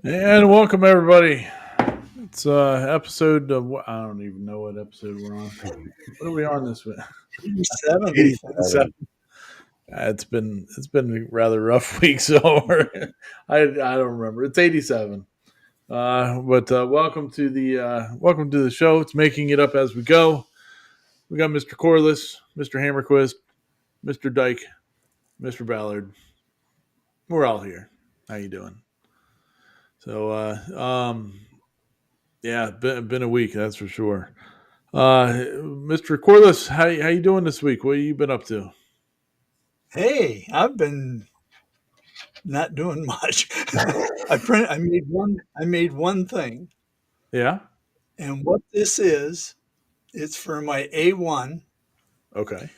And welcome everybody. It's episode of, I don't even know what episode we're on. What are we on this week? 87, I think. 87. It's been a rather rough week, so I don't remember. It's 87. But welcome to the show. It's making it up as we go. We got Mr. Corliss, Mr. Hammerquist, Mr. Dyke, Mr. Ballard. We're all here. How you doing? So yeah, been a week, that's for sure. Mr. Corliss, how you doing this week? What have you been up to? Hey, I've been not doing much. I made one thing, Yeah. and what this is, it's for my A1, Okay.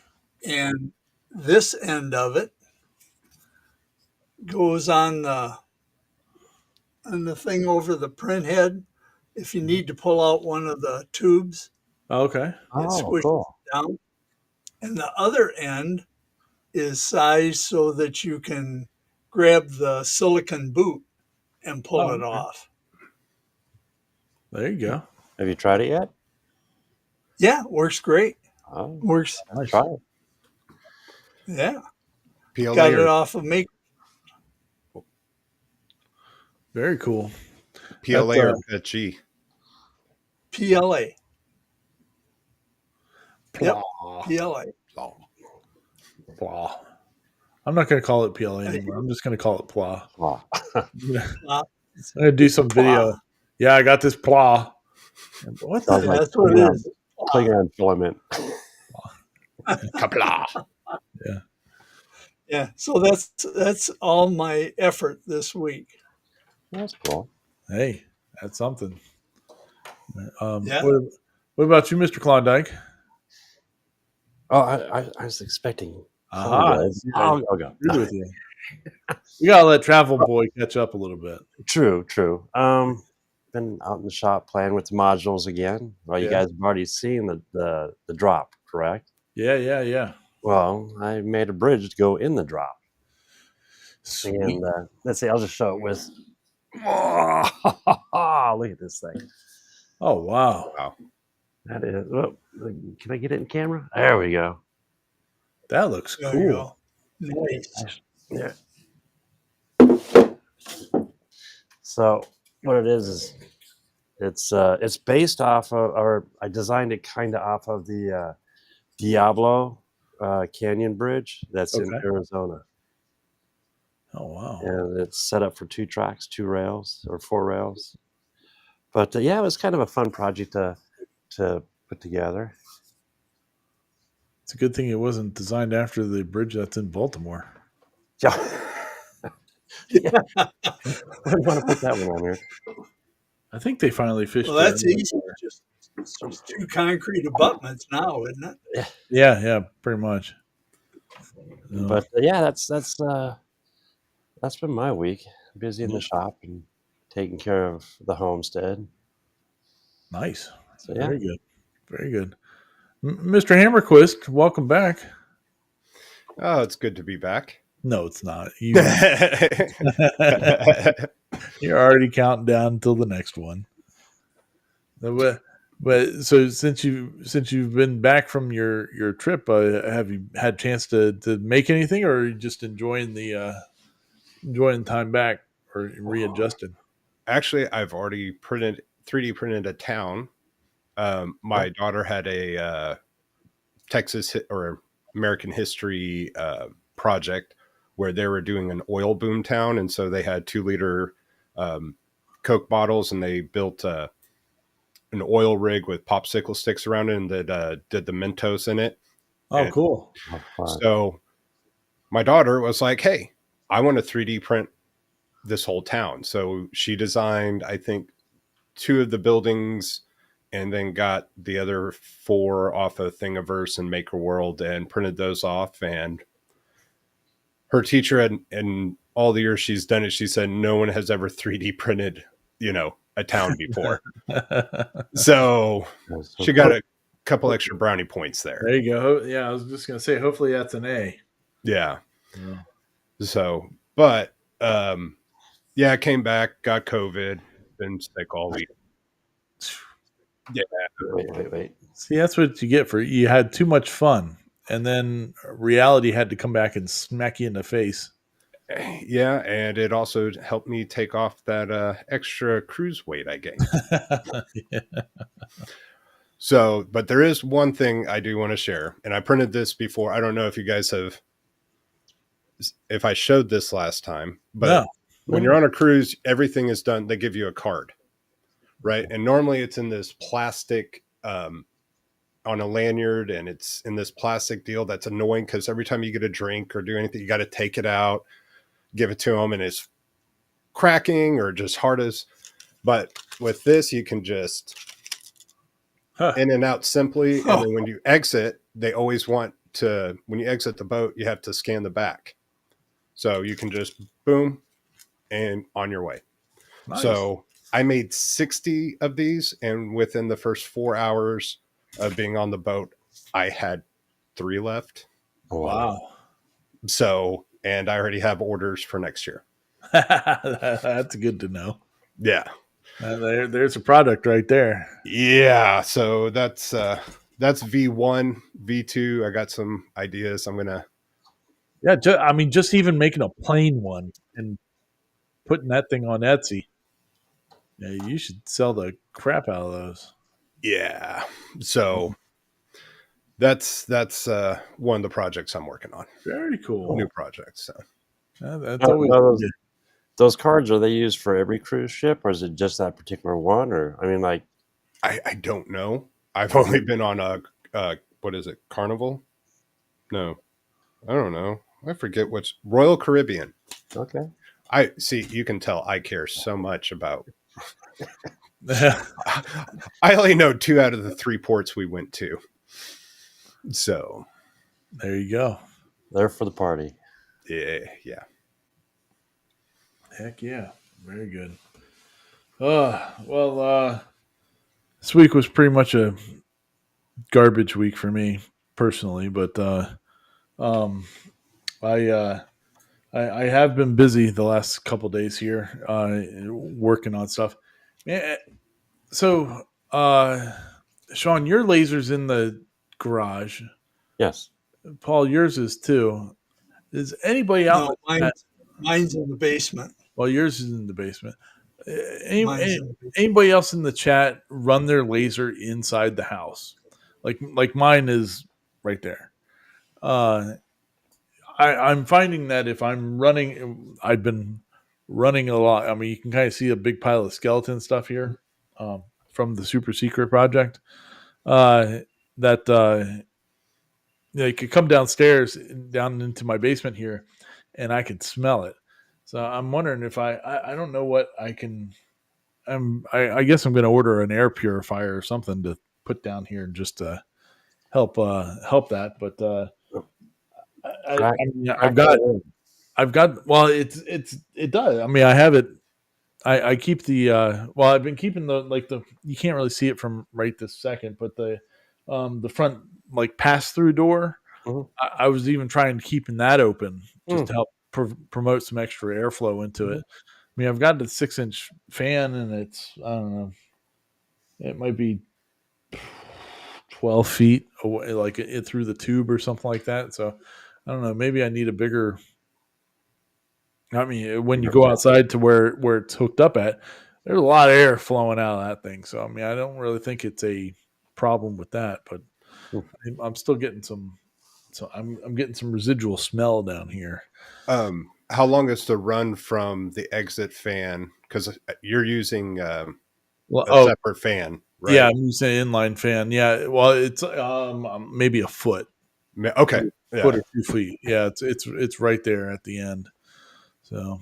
and this end of it goes on the thing over the print head. If you need to pull out one of the tubes, Okay. it Oh, squishes cool. down, and the other end is sized so that you can grab the silicon boot and pull it Okay. off. There you go. Have you tried it yet? Yeah, works great. Oh, Works. Nice. try it. Yeah, PLA got it or off of make. Very cool. PLA That's, or PETG? PLA. Yep, Plah. PLA. Plah. I'm not going to call it PLA anymore. I'm just going to call it Plah. Wow. I'm Uh, going to do some video. Plah. Yeah, I got this Plah. What Sounds the like That's what it is. Klingon filament. Kapla. Yeah, so that's all my effort this week. That's cool. Hey, that's something. Yeah. What about you, Mr. Klondike? Oh, I was expecting. Aha. I'll go. Agree with you. You gotta let Travel Boy catch up a little bit. True. Been out in the shop playing with the modules again. Well, you Yeah. guys have already seen the drop, correct? Yeah. Well, I made a bridge to go in the drop. Sweet. And let's see, I'll just show it with. Oh, look at this thing. Oh wow. Wow. That is. Oh, can I get it in camera? There we go. That looks There you cool. go. Nice. Yeah. So what it is it's based off of, or I designed it kind of off of the Diablo Canyon Bridge that's in Okay. Arizona, Oh wow. and it's set up for 2 tracks, 2 rails or 4 rails. But yeah, it was kind of a fun project to put together. It's a good thing it wasn't designed after the bridge that's in Baltimore. Yeah. Yeah. I didn't want to put that one on here. I think they finally fished. Well, that's easy. It's just 2 concrete abutments now, isn't it? Yeah, pretty much. But yeah, that's been my week. Busy in the shop and taking care of the homestead. Nice. So yeah. Very good. Mr. Hammerquist, welcome back. Oh, it's good to be back. No, it's not. You're already counting down until the next one. But so since you've been back from your trip, have you had a chance to make anything, or are you just enjoying time back or readjusted? Actually, I've already 3D printed a town. My daughter had a Texas or American history project where they were doing an oil boom town, and so they had 2-liter Coke bottles, and they built an oil rig with popsicle sticks around it, and that did the Mentos in it. Oh, And cool. so my daughter was like, "Hey, I want to 3D print this whole town." So she designed, I think, 2 of the buildings, and then got the other 4 off of Thingiverse and Maker World and printed those off. And her teacher had, in all the years she's done it, she said no one has ever 3D printed, a town before. So she got a couple extra brownie points there. There you go. Yeah, I was just gonna say, hopefully that's an A. Yeah. Yeah. So, but Yeah, I came back, got COVID, been sick all week. Yeah, Wait. See, that's what you get for you had too much fun, and then reality had to come back and smack you in the face. yeah, and it also helped me take off that extra cruise weight I gained. Yeah. So, but there is one thing I do want to share, and I printed this before. I don't know if you guys have, if I showed this last time, but No. when you're on a cruise, everything is done. They give you a card, right? And normally it's in this plastic, on a lanyard, and it's in this plastic deal that's annoying because every time you get a drink or do anything, you got to take it out, give it to them, and it's cracking or just hard as. But with this, you can just Huh. in and out simply. And then when you exit, they always want to, when you exit the boat, you have to scan the back. So you can just boom and on your way. Nice. So I made 60 of these. And within the first 4 hours of being on the boat, I had 3 left. Wow. So, and I already have orders for next year. That's good to know. Yeah. There's a product right there. Yeah. So that's V1, V2. I got some ideas. I'm going to, Yeah, I mean, just even making a plain one and putting that thing on Etsy. Yeah, you should sell the crap out of those. yeah. So that's one of the projects I'm working on. Very cool. New projects. So That's always Those cards, are they used for every cruise ship, or is it just that particular one? Or I mean, like, I don't know. I've only been on a what is it, Carnival? No, I don't know. I forget what's Royal Caribbean. okay. I see. You can tell I care so much about. I only know 2 out of the 3 ports we went to. So there you go. There for the party. yeah. Heck yeah. Very good. This week was pretty much a garbage week for me personally, but um, I I have been busy the last couple days here, working on stuff. So, Sean, your laser's in the garage. Yes. Paul, yours is too. Is anybody out? No, mine's in the basement. Well, yours is in the basement. Mine's in the basement. Anybody else in the chat run their laser inside the house? Like mine is right there. I'm finding that if I'm running, I've been running a lot. I mean, you can kind of see a big pile of skeleton stuff here from the super secret project. That you could come downstairs down into my basement here, and I could smell it. So I'm wondering if I don't know what I can. I guess I'm going to order an air purifier or something to put down here just to help that. But I've got. Well, it does. I mean, I have it. I keep the. I've been keeping the you can't really see it from right this second, but the front like pass through door. Mhm. I was even trying to keeping that open just to help promote some extra airflow into it. I mean, I've got the 6-inch fan, and it's I don't know, it might be 12 feet away, like it through the tube or something like that. So I don't know. Maybe I need a bigger. I mean, when you go outside to where it's hooked up at, there's a lot of air flowing out of that thing. So I mean, I don't really think it's a problem with that, but I'm still getting some. So I'm getting some residual smell down here. How long is the run from the exit fan? Because you're using a separate fan, right? Yeah, I'm using an inline fan. Yeah, well, it's maybe a foot. Okay, Foot or 2 feet. Yeah, it's right there at the end. So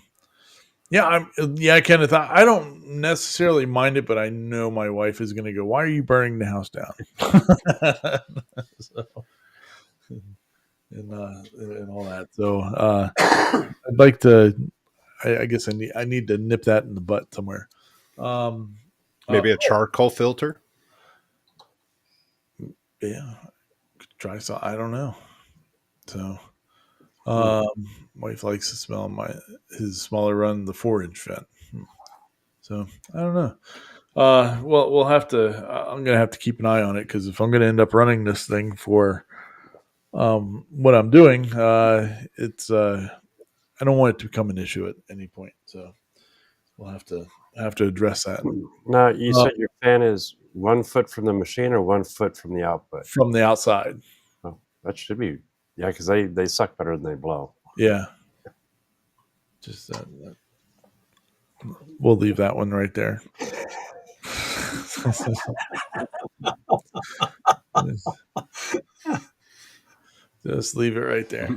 yeah, I kind of thought I don't necessarily mind it, but I know my wife is going to go, "Why are you burning the house down?" So, and all that. So I'd like to. I guess I need to nip that in the butt somewhere. Maybe a charcoal filter. Yeah, try so. I don't know. So Um, Wife likes to smell his smaller run, the 4-inch vent. So I don't know. Well, we'll have to. I'm gonna have to keep an eye on it because if I'm gonna end up running this thing for what I'm doing, it's I don't want it to become an issue at any point. So we'll have to address that Now, you uh, said your fan is 1 foot from the machine or 1 foot from the output? from the outside. Oh, that should be, yeah, because they suck better than they blow. Yeah, just we'll leave that one right there. Just leave it right there.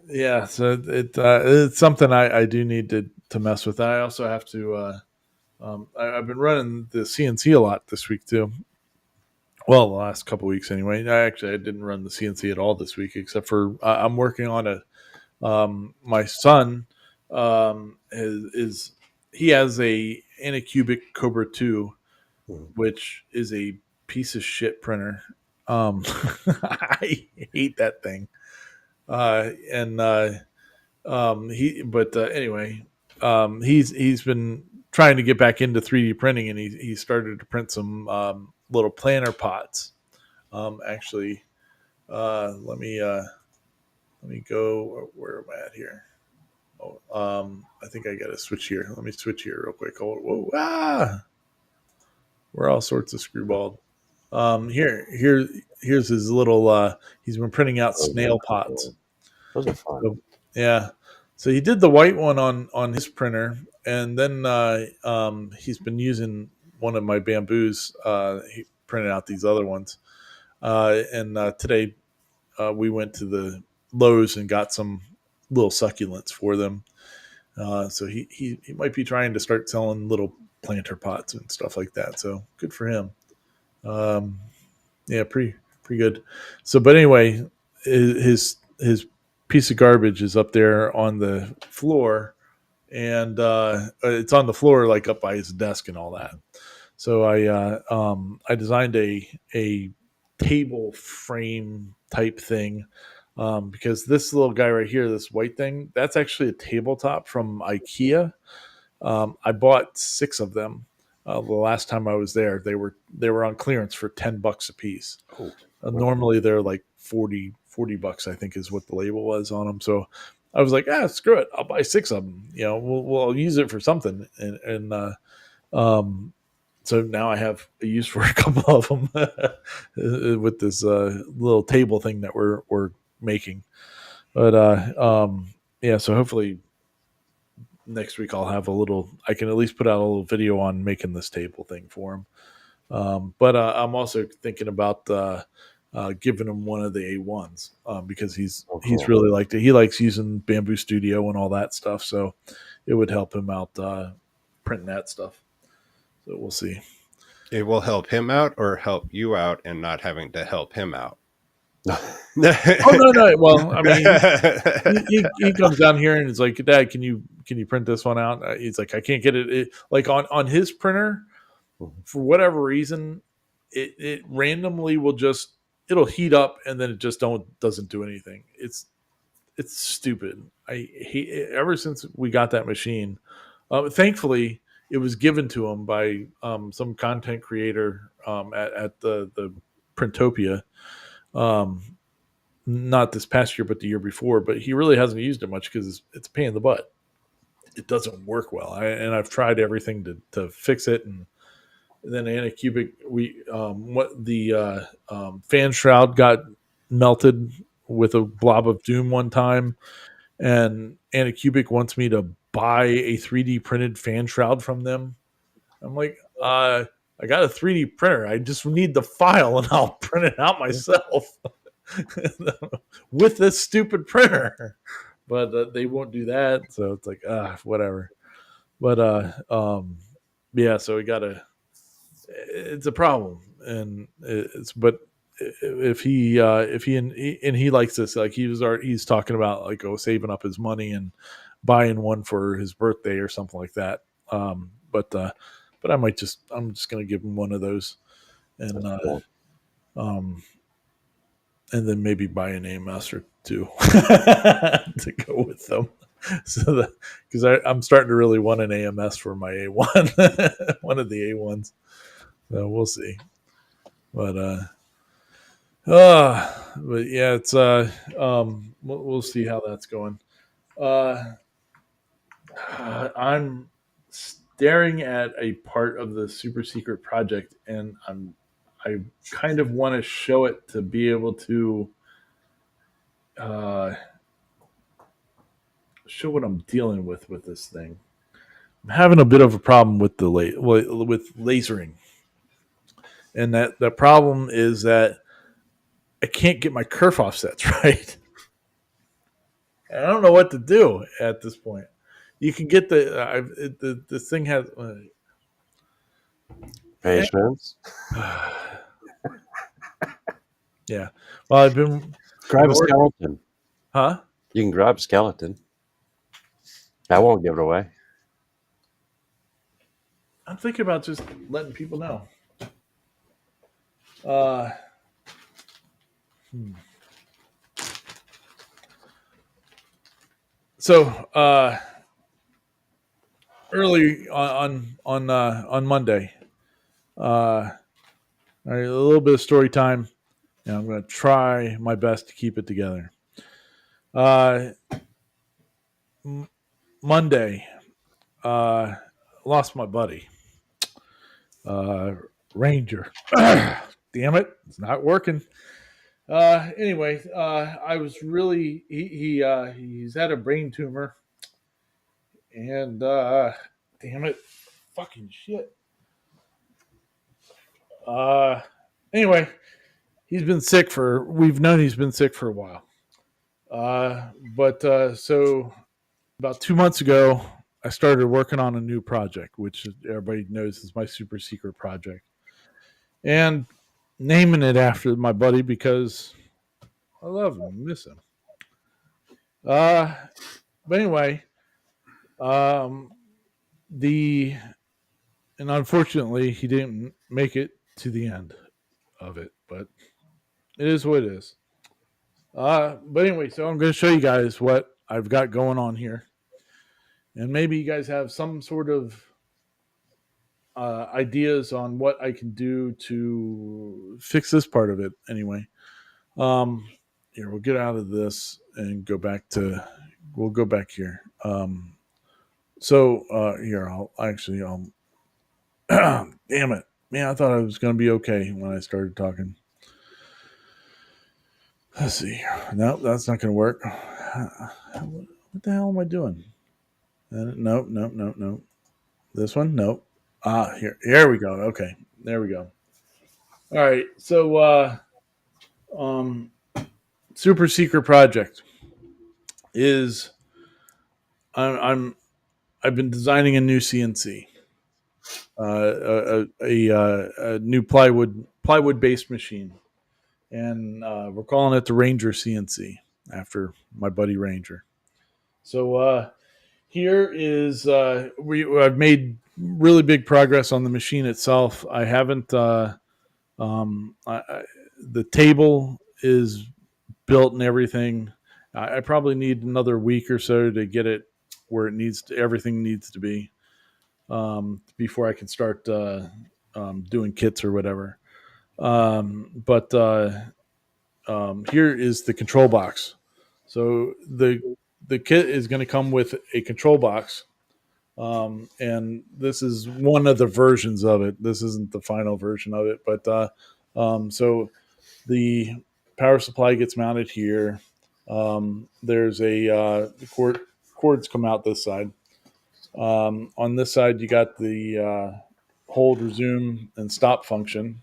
Yeah, so it's something I do need to mess with. I also have to. I've been running the CNC a lot this week too. Well, the last couple weeks anyway. I didn't run the CNC at all this week, except for I'm working on a. My son is he has a Anycubic Cobra 2, Mhm. which is a piece of shit printer. I hate that thing. And he but anyway, he's been trying to get back into 3D printing, and he started to print some little planter pots. Actually, let me go. Where am I at here? Oh, I think I got to switch here. Let me switch here real quick. Whoa, we're all sorts of screwballed. Here's his little. He's been printing out snail pots. Those are fun. So, yeah. So he did the white one on his printer, and then he's been using one of my bamboos. He printed out these other ones, and today we went to the Lowe's and got some little succulents for them. So he might be trying to start selling little planter pots and stuff like that. So good for him. Um, yeah, pretty good. So, but anyway, his piece of garbage is up there on the floor, and it's on the floor like up by his desk and all that. So I designed a table frame type thing because this little guy right here, this white thing, that's actually a tabletop from IKEA. I bought 6 of them. The last time I was there, they were on clearance for $10 a piece. Oh, Normally they're like 40 bucks, I think is what the label was on them. So I was like, screw it. I'll buy 6 of them. You know, we'll use it for something. Um, so now I have a use for a couple of them with this little table thing that we're making. But yeah, so hopefully next week I'll have I can at least put out a little video on making this table thing for him. But I'm also thinking about giving him one of the A1s because he's really liked it. He likes using Bamboo Studio and all that stuff, so it would help him out printing that stuff. So we'll see. It will help him out or help you out and not having to help him out. Oh no! Well, I mean, he comes down here and is like, "Dad, can you print this one out?" He's like, "I can't get it like on his printer for whatever reason. It randomly will just it'll heat up and then it just doesn't do anything. It's stupid. I hate it. Ever since we got that machine. Thankfully, it was given to him by some content creator at the Printopia. Um, not this past year, but the year before. But he really hasn't used it much because it's a pain in the butt. It doesn't work well, and I've tried everything to fix it. And then Anycubic, what the fan shroud got melted with a blob of doom one time, and Anycubic wants me to buy a 3D printed fan shroud from them. I'm like, I got a 3D printer. I just need the file and I'll print it out myself with this stupid printer. But they won't do that, so it's like whatever. But yeah, so we gotta. It's a problem, and if he likes this, like he's talking about like saving up his money and buying one for his birthday or something like that. But I'm just gonna give him one of those, and cool. and then maybe buy an AMS or to to go with them. So because I'm starting to really want an AMS for my A1, one of the A1s. So we'll see. But but yeah, it's we'll see how that's going. Uh, I'm staring at a part of the super secret project, and I kind of want to show it to be able to uh, show what I'm dealing with this thing. I'm having a bit of a problem with with lasering, and that the problem is that I can't get my kerf offsets right. And I don't know what to do at this point. You can get the thing has. Patience. Yeah. Well, I've been Grab a skeleton. huh? You can grab a skeleton. I won't give it away. I'm thinking about just letting people know. Uh, hmm. So early on Monday, a little bit of story time, and I'm going to try my best to keep it together. Uh, Monday, lost my buddy, uh, Ranger. Damn it, it's not working. Anyway, I was really he's had a brain tumor, and damn it, fucking shit. Uh, anyway, we've known he's been sick for a while. But so about 2 months ago, I started working on a new project, which everybody knows is my super secret project, and naming it after my buddy because I love him, miss him. Uh, but anyway, um, the and unfortunately he didn't make it to the end of it, but it is what it is. But anyway, so I'm going to show you guys what I've got going on here, and maybe you guys have some sort of ideas on what I can do to fix this part of it. Anyway, um, here we'll get out of this and go back to. We'll go back here. Here I'll damn it, man! I thought I was going to be okay when I started talking. Let's see. No, that's not going to work. What the hell am I doing? Nope, nope, nope, nope. This one, nope. Here we go. Okay, there we go. All right. So, um, super secret project is I'm I've been designing a new CNC, a new plywood based machine, and we're calling it the Ranger CNC after my buddy Ranger. So here is I've made really big progress on the machine itself. I haven't the table is built and everything. I probably need another week or so to get it where everything needs to be before I can start doing kits or whatever. But Here is the control box. So the kit is going to come with a control box, and this is one of the versions of it. This isn't the final version of it, but so the power supply gets mounted here. There's the cords come out this side. On this side, you got the hold, resume, and stop function.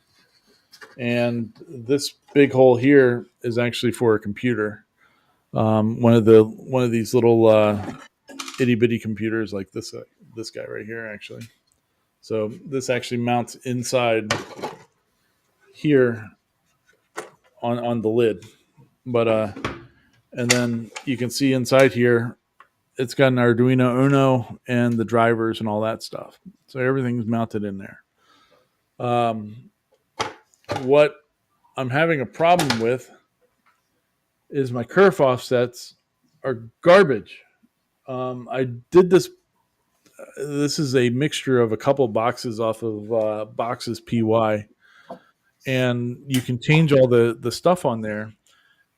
And this big hole here is actually for a computer. One of these little itty bitty computers like this guy right here actually. So this actually mounts inside here on the lid, but and then you can see inside here it's got an Arduino Uno and the drivers and all that stuff. So everything's mounted in there. What I'm having a problem with is my kerf offsets are garbage. I did this. This is a mixture of a couple boxes off of Boxes PY, and you can change all the stuff on there.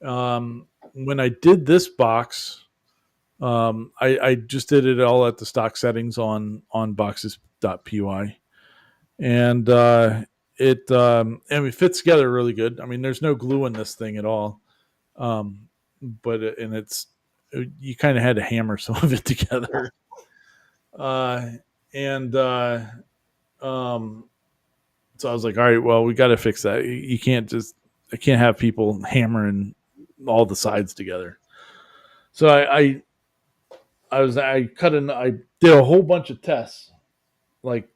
When I did this box, I just did it all at the stock settings on boxes.py, and it fits together really good. I mean, there's no glue in this thing at all, but and you kind of had to hammer some of it together, and so I was like, all right, well, we got to fix that. You can't I can't have people hammering all the sides together. So I did a whole bunch of tests, like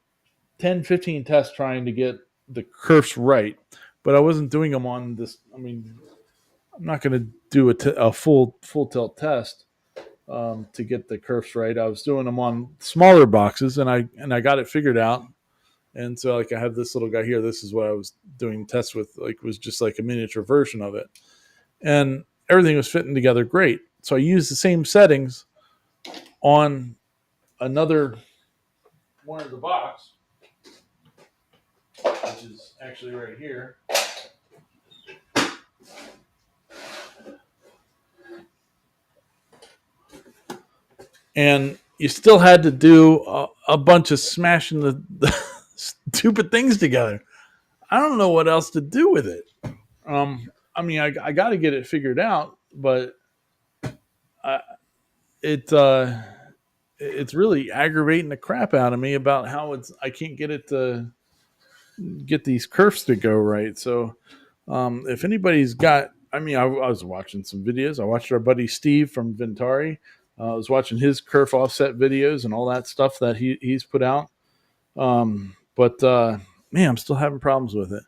10, 15 tests trying to get the kerfs right, but I wasn't doing them on this. I mean, I'm not going to do a full tilt test to get the kerfs right. I was doing them on smaller boxes, and I got it figured out. And so, like, I have this little guy here. This is what I was doing tests with. Like, it was just like a miniature version of it, and everything was fitting together great. So I used the same settings on another one of the box, which is actually right here. And you still had to do a bunch of smashing the stupid things together. I don't know what else to do with it. I mean, I got to get it figured out, but I, it's really aggravating the crap out of me about how I can't get it to get these curves to go right. So if anybody's got, I mean, I was watching some videos. I watched our buddy Steve from Ventari. I was watching his kerf offset videos and all that stuff that he's put out. But man, I'm still having problems with it.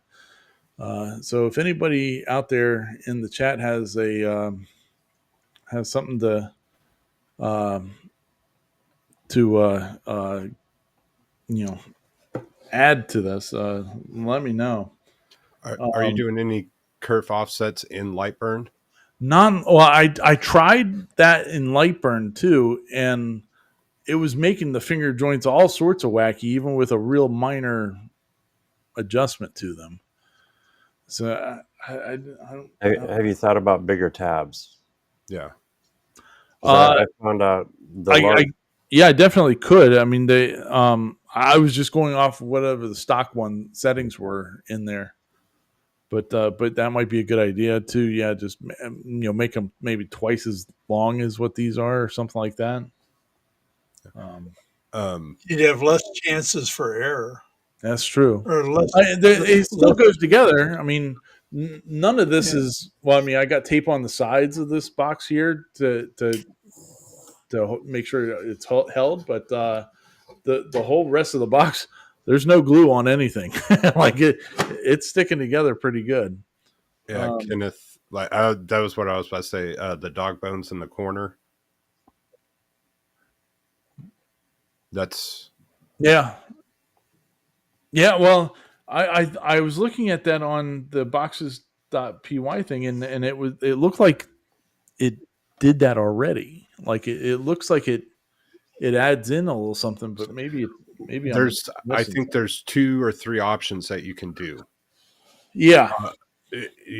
So if anybody out there in the chat has something to add to this, let me know. Are you doing any kerf offsets in Lightburn? Well, I tried that in Lightburn too, and it was making the finger joints all sorts of wacky, even with a real minor adjustment to them. So I don't. Have you thought about bigger tabs? Yeah. I found out I definitely could. I mean, I was just going off of whatever the stock one settings were in there. But that might be a good idea too. Yeah, just make them maybe twice as long as what these are, or something like that. You'd have less chances for error. That's true. Or less. It still goes together. I mean, none of this is. Well, I mean, I got tape on the sides of this box here to make sure it's held, but the whole rest of the box, there's no glue on anything. Like it's sticking together pretty good. Yeah, Kenneth, like that was what I was about to say. The dog bones in the corner. That's yeah. Well, I was looking at that on the boxes.py thing, and it looked like it did that already. Like it looks like it adds in a little something, but maybe I think there's 2 or 3 options that you can do. Yeah.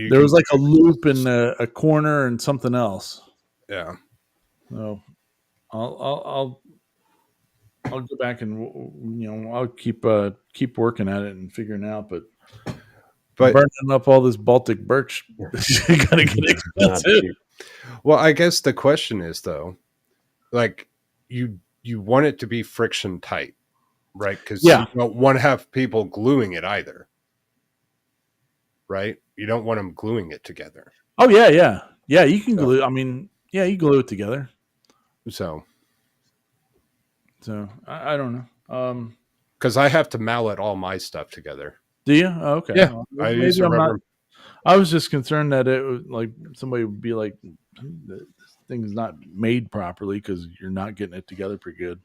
There was like a loop in a corner and something else. Yeah. So I'll go back and I'll keep working at it and figuring it out. But burning up all this Baltic birch, you gotta get expensive. Well, I guess the question is though, like you want it to be friction tight, right? Because you don't want to have people gluing it either, right? You don't want them gluing it together. Oh yeah. You can glue. I mean, you glue it together. So I don't know. Because I have to mallet all my stuff together. Do you? Oh, okay. Yeah, I use a rubber. I was just concerned that it was like somebody would be like, "This thing is not made properly because you're not getting it together pretty good."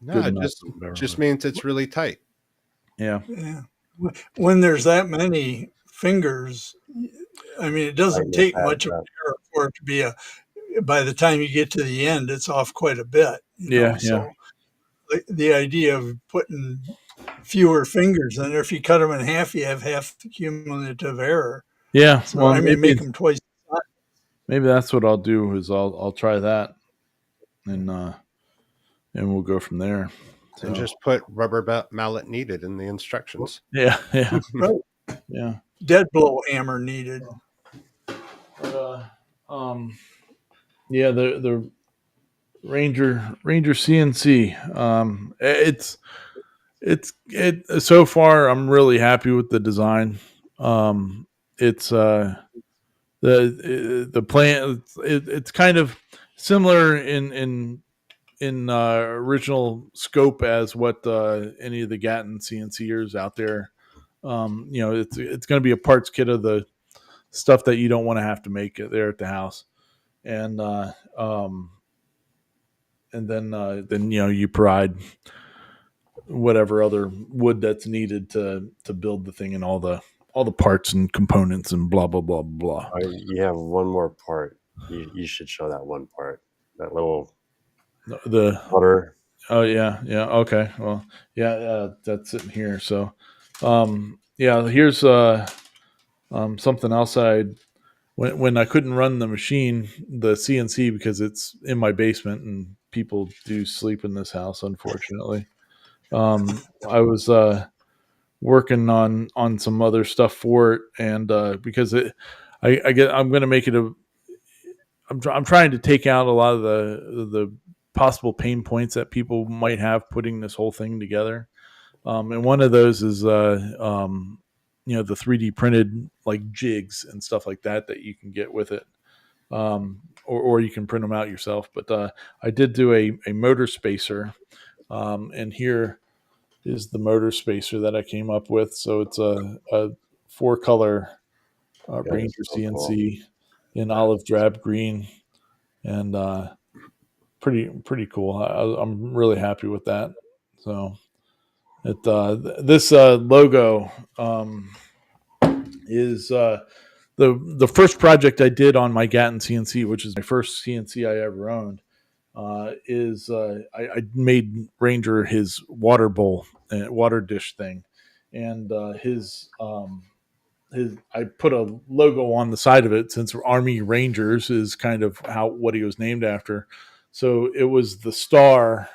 No, it just means it's really tight. Yeah. When there's that many fingers, I mean, it doesn't take much of an error for it to be by the time you get to the end, it's off quite a bit, Yeah, yeah, So the idea of putting fewer fingers in there, if you cut them in half, you have half the cumulative error. yeah. So Well, I mean, make them twice. maybe that's what I'll do is I'll try that and we'll go from there. And So just put rubber mallet needed in the instructions. yeah, yeah, Right. yeah. Dead blow hammer needed. But, yeah, the Ranger CNC. It so far I'm really happy with the design. It's the plan. It's kind of similar in original scope as what any of the Gatton CNCers out there. It's going to be a parts kit of the stuff that you don't want to have to make it there at the house, and then you provide whatever other wood that's needed to build the thing and all the parts and components and blah blah blah blah. You have one more part. You should show that one part. That little The putter. Oh yeah, okay. Well, yeah, that's sitting here. So, yeah, here's something else. When I couldn't run the machine, the CNC, because it's in my basement and people do sleep in this house, unfortunately. I was working on some other stuff for it, and because I'm going to make it I'm trying to take out a lot of the possible pain points that people might have putting this whole thing together. And one of those is the 3D printed like jigs and stuff like that you can get with it. Or you can print them out yourself. But I did do a motor spacer, and here is the motor spacer that I came up with. So it's a 4-color Ranger So cool. CNC in olive drab green, and pretty cool. I'm really happy with that. So this logo is the first project I did on my Gatton CNC, which is my first CNC I ever owned. I made Ranger his water bowl, water dish thing, and his I put a logo on the side of it since Army Rangers is kind of what he was named after. So it was the star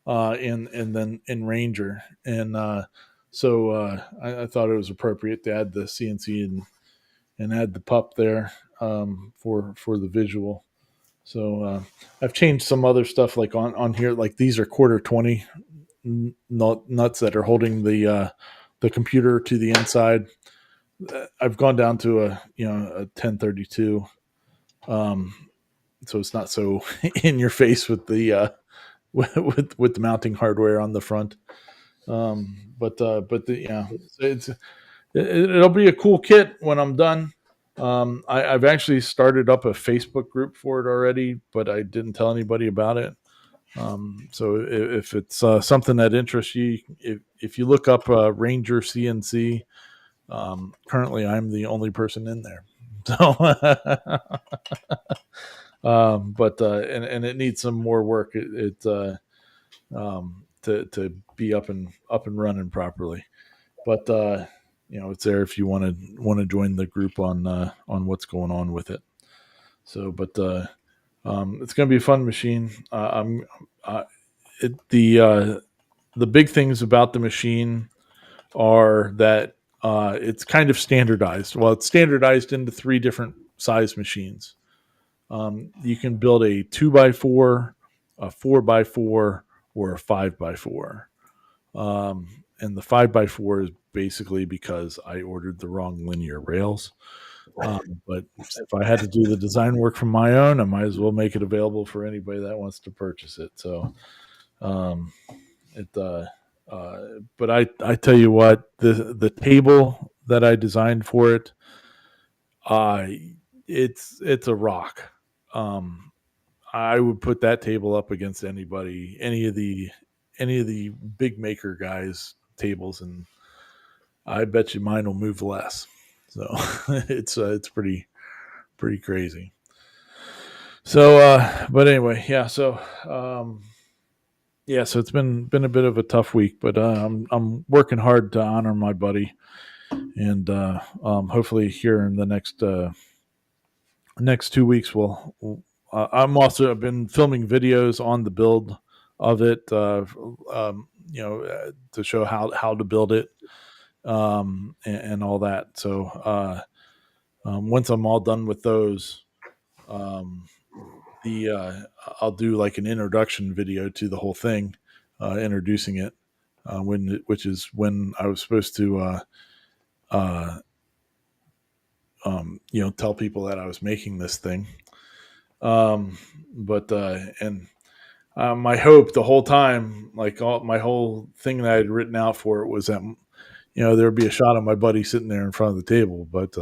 and then in Ranger, and I thought it was appropriate to add the CNC and add the pup there for the visual. So I've changed some other stuff like on here, like these are quarter 20 nuts that are holding the computer to the inside. I've gone down to a 1032, so it's not so in your face with the with the mounting hardware on the front. It'll be a cool kit when I'm done. I've actually started up a Facebook group for it already, but I didn't tell anybody about it. So if it's something that interests you, if you look up Ranger CNC, currently I'm the only person in there. So, but and it needs some more work. To be up and running properly. But it's there if you want to join the group on what's going on with it. So, but it's going to be a fun machine. The big things about the machine are that it's kind of standardized. Well, it's standardized into 3 different size machines. You can build a 2x4, a 4x4, or a 5x4. And the 5x4 is basically because I ordered the wrong linear rails. But if I had to do the design work from my own, I might as well make it available for anybody that wants to purchase it. So, but I tell you what, the table that I designed for it, uh, it's a rock. Um, I would put that table up against anybody, any of the big maker guys' tables, and I bet you mine will move less. So it's pretty crazy. So, but anyway, yeah. So, yeah. So it's been a bit of a tough week, but I'm working hard to honor my buddy, and hopefully here in the next 2 weeks I'm also I've been filming videos on the build of it, to show how to build it, and all that. So once I'm all done with those, um, the I'll do like an introduction video to the whole thing, introducing it, which is when I was supposed to uh, tell people that I was making this thing. But and my hope the whole time, like all my whole thing that I had written out for it, was that there would be a shot of my buddy sitting there in front of the table. But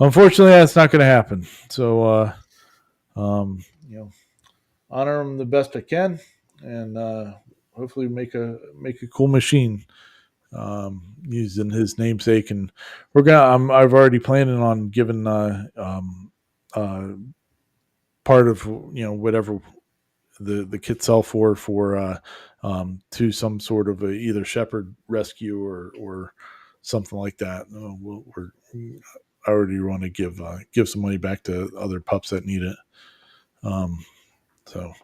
unfortunately, that's not going to happen. So um, you know, honor him the best I can, and hopefully make a cool machine, using his namesake. And I've already planning on giving uh, part of whatever the kit sell to some sort of either shepherd rescue or something like that. I already want to give some money back to other pups that need it. Um,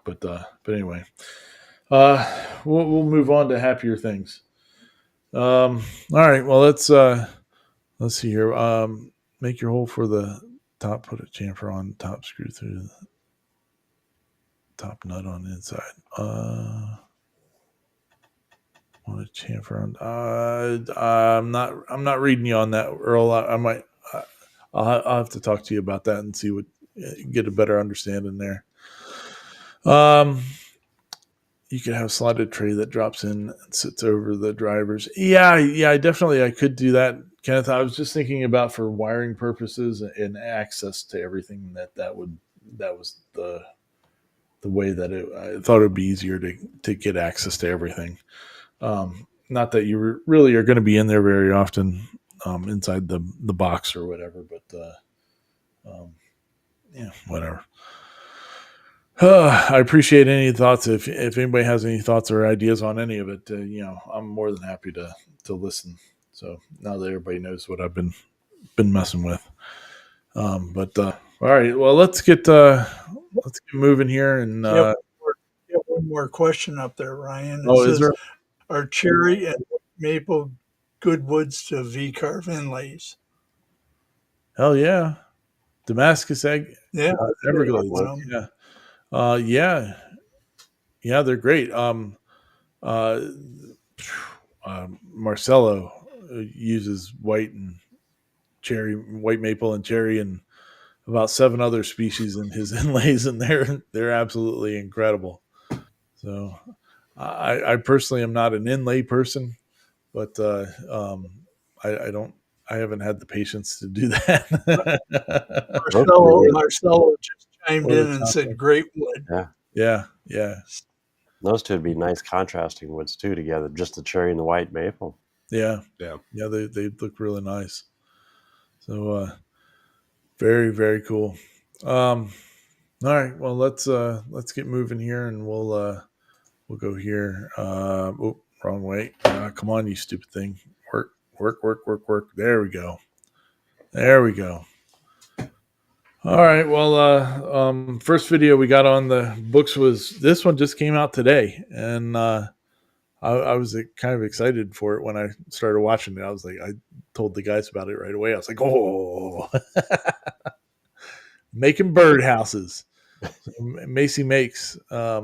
but anyway, we'll move on to happier things. All right. Well, let's see here. Make your hole for the top. Put a chamfer on top. Screw through the top nut on the inside. Want a chamfer on? I'm not reading you on that, Earl. I might. I'll have to talk to you about that and see what get a better understanding there. You could have a slotted tray that drops in and sits over the drivers. Yeah, I could do that, Kenneth. I was just thinking about for wiring purposes and access to everything that was the way that I thought it would be easier to get access to everything. Not that you really are going to be in there very often, inside the box or whatever, but yeah, whatever. I appreciate any thoughts. If anybody has any thoughts or ideas on any of it, I'm more than happy to listen. So now that everybody knows what I've been messing with. But all right, well let's get moving here. And Yep. We have one more question up there, Ryan. It oh, is says, there? are cherry and maple good woods to V-carve inlays? Hell yeah, Damascus Yeah, Everglades. one of them. Yeah, yeah, yeah, they're great. Uh, Marcelo uses white maple and cherry, and about 7 other species in his inlays, and they're absolutely incredible. So I personally am not an inlay person, but I don't I haven't had the patience to do that. Marcelo just chimed Or the in and chocolate. said, "Great wood." Yeah, Yeah, those two would be nice contrasting woods too together. Just the cherry and the white maple. yeah, Yeah. yeah. They look really nice. So very very cool. Um, all right, well let's get moving here, and we'll go here. Wrong way. Come on, you stupid thing. Work, work, work, work, work. There we go. There we go. All right. Well, first video we got on the books was this one. Just came out today, and I was kind of excited for it when I started watching it. I told the guys about it right away. I was like, oh, making birdhouses. So Macy makes a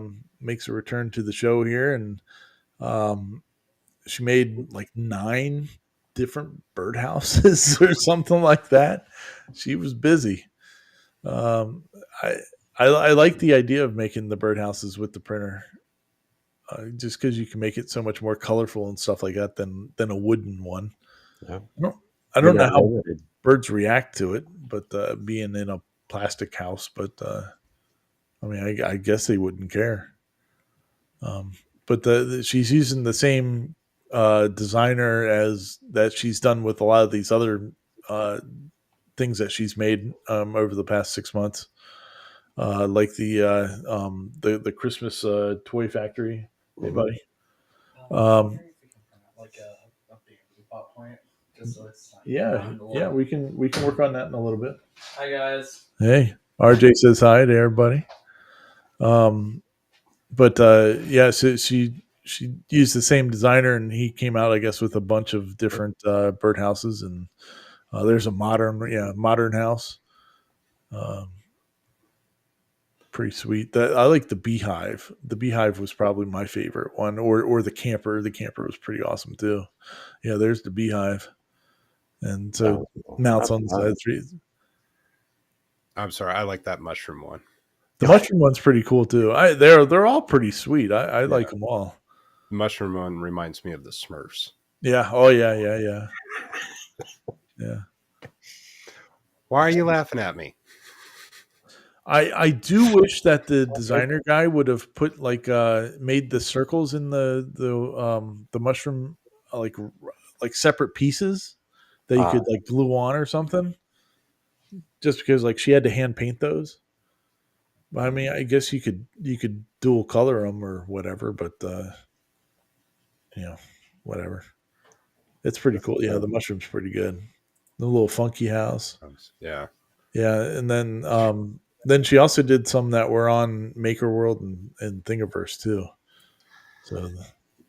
return to the show here, and um, she made like 9 different birdhouses or something like that. She was busy. Um, I, I like the idea of making the birdhouses with the printer, just because you can make it so much more colorful and stuff like that than a wooden one. Yeah, I don't, I you're don't know not how limited. birds react to it, but being in a plastic house, but I mean, I guess they wouldn't care. Um, but she's using the same designer as that she's done with a lot of these other uh, things that she's made over the past 6 months. like the Christmas toy factory. Hey, Mhm. buddy. Um, yeah, we can work on that in a little bit. Hi guys. Hey, RJ says hi to everybody. Um, but yeah, so she used the same designer, and he came out, I guess, with a bunch of different birdhouses, and there's a modern house. Um, Pretty sweet. That I like the beehive. The beehive was probably my favorite one, or the camper. The camper was pretty awesome too. Yeah, there's the beehive, and That so was cool. mounts That's on the fun. side street. I'm sorry, I like that mushroom one. The mushroom one's pretty cool too. They're all pretty sweet. I Yeah. like them all. The mushroom one reminds me of the Smurfs. Yeah. Oh yeah. Yeah. Why are you laughing at me? I do wish that the designer guy would have put made the circles in the mushroom like separate pieces that you Uh, could like glue on or something. Just because like she had to hand paint those. But I mean, I guess you could dual color them or whatever, but you know, whatever. It's pretty cool. Yeah, the mushroom's pretty good. The little funky house. Yeah. Yeah, and then she also did some that were on Maker World and Thingiverse too. So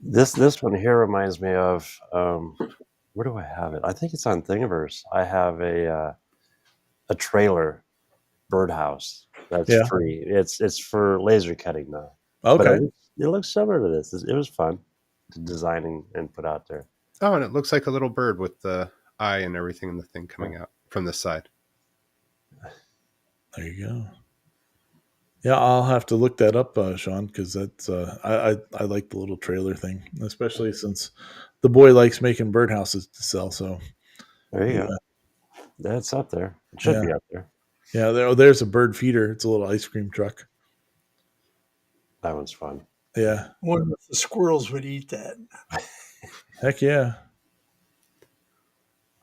this one here reminds me of where do I have it? I think it's on Thingiverse. I have a trailer birdhouse that's yeah, free. It's for laser cutting though, but okay, it looks similar to this. It was fun to design and put out there. Oh, and it looks like a little bird with the eye and everything and the thing coming out from the side. there you go. Yeah, I'll have to look that up, Sean, because that's I like the little trailer thing, especially since the boy likes making birdhouses to sell. So There you yeah, go. That's up there. It should yeah, be up there. yeah. There's a bird feeder. It's a little ice cream truck. That one's fun. Yeah, I wonder if the squirrels would eat that. heck yeah.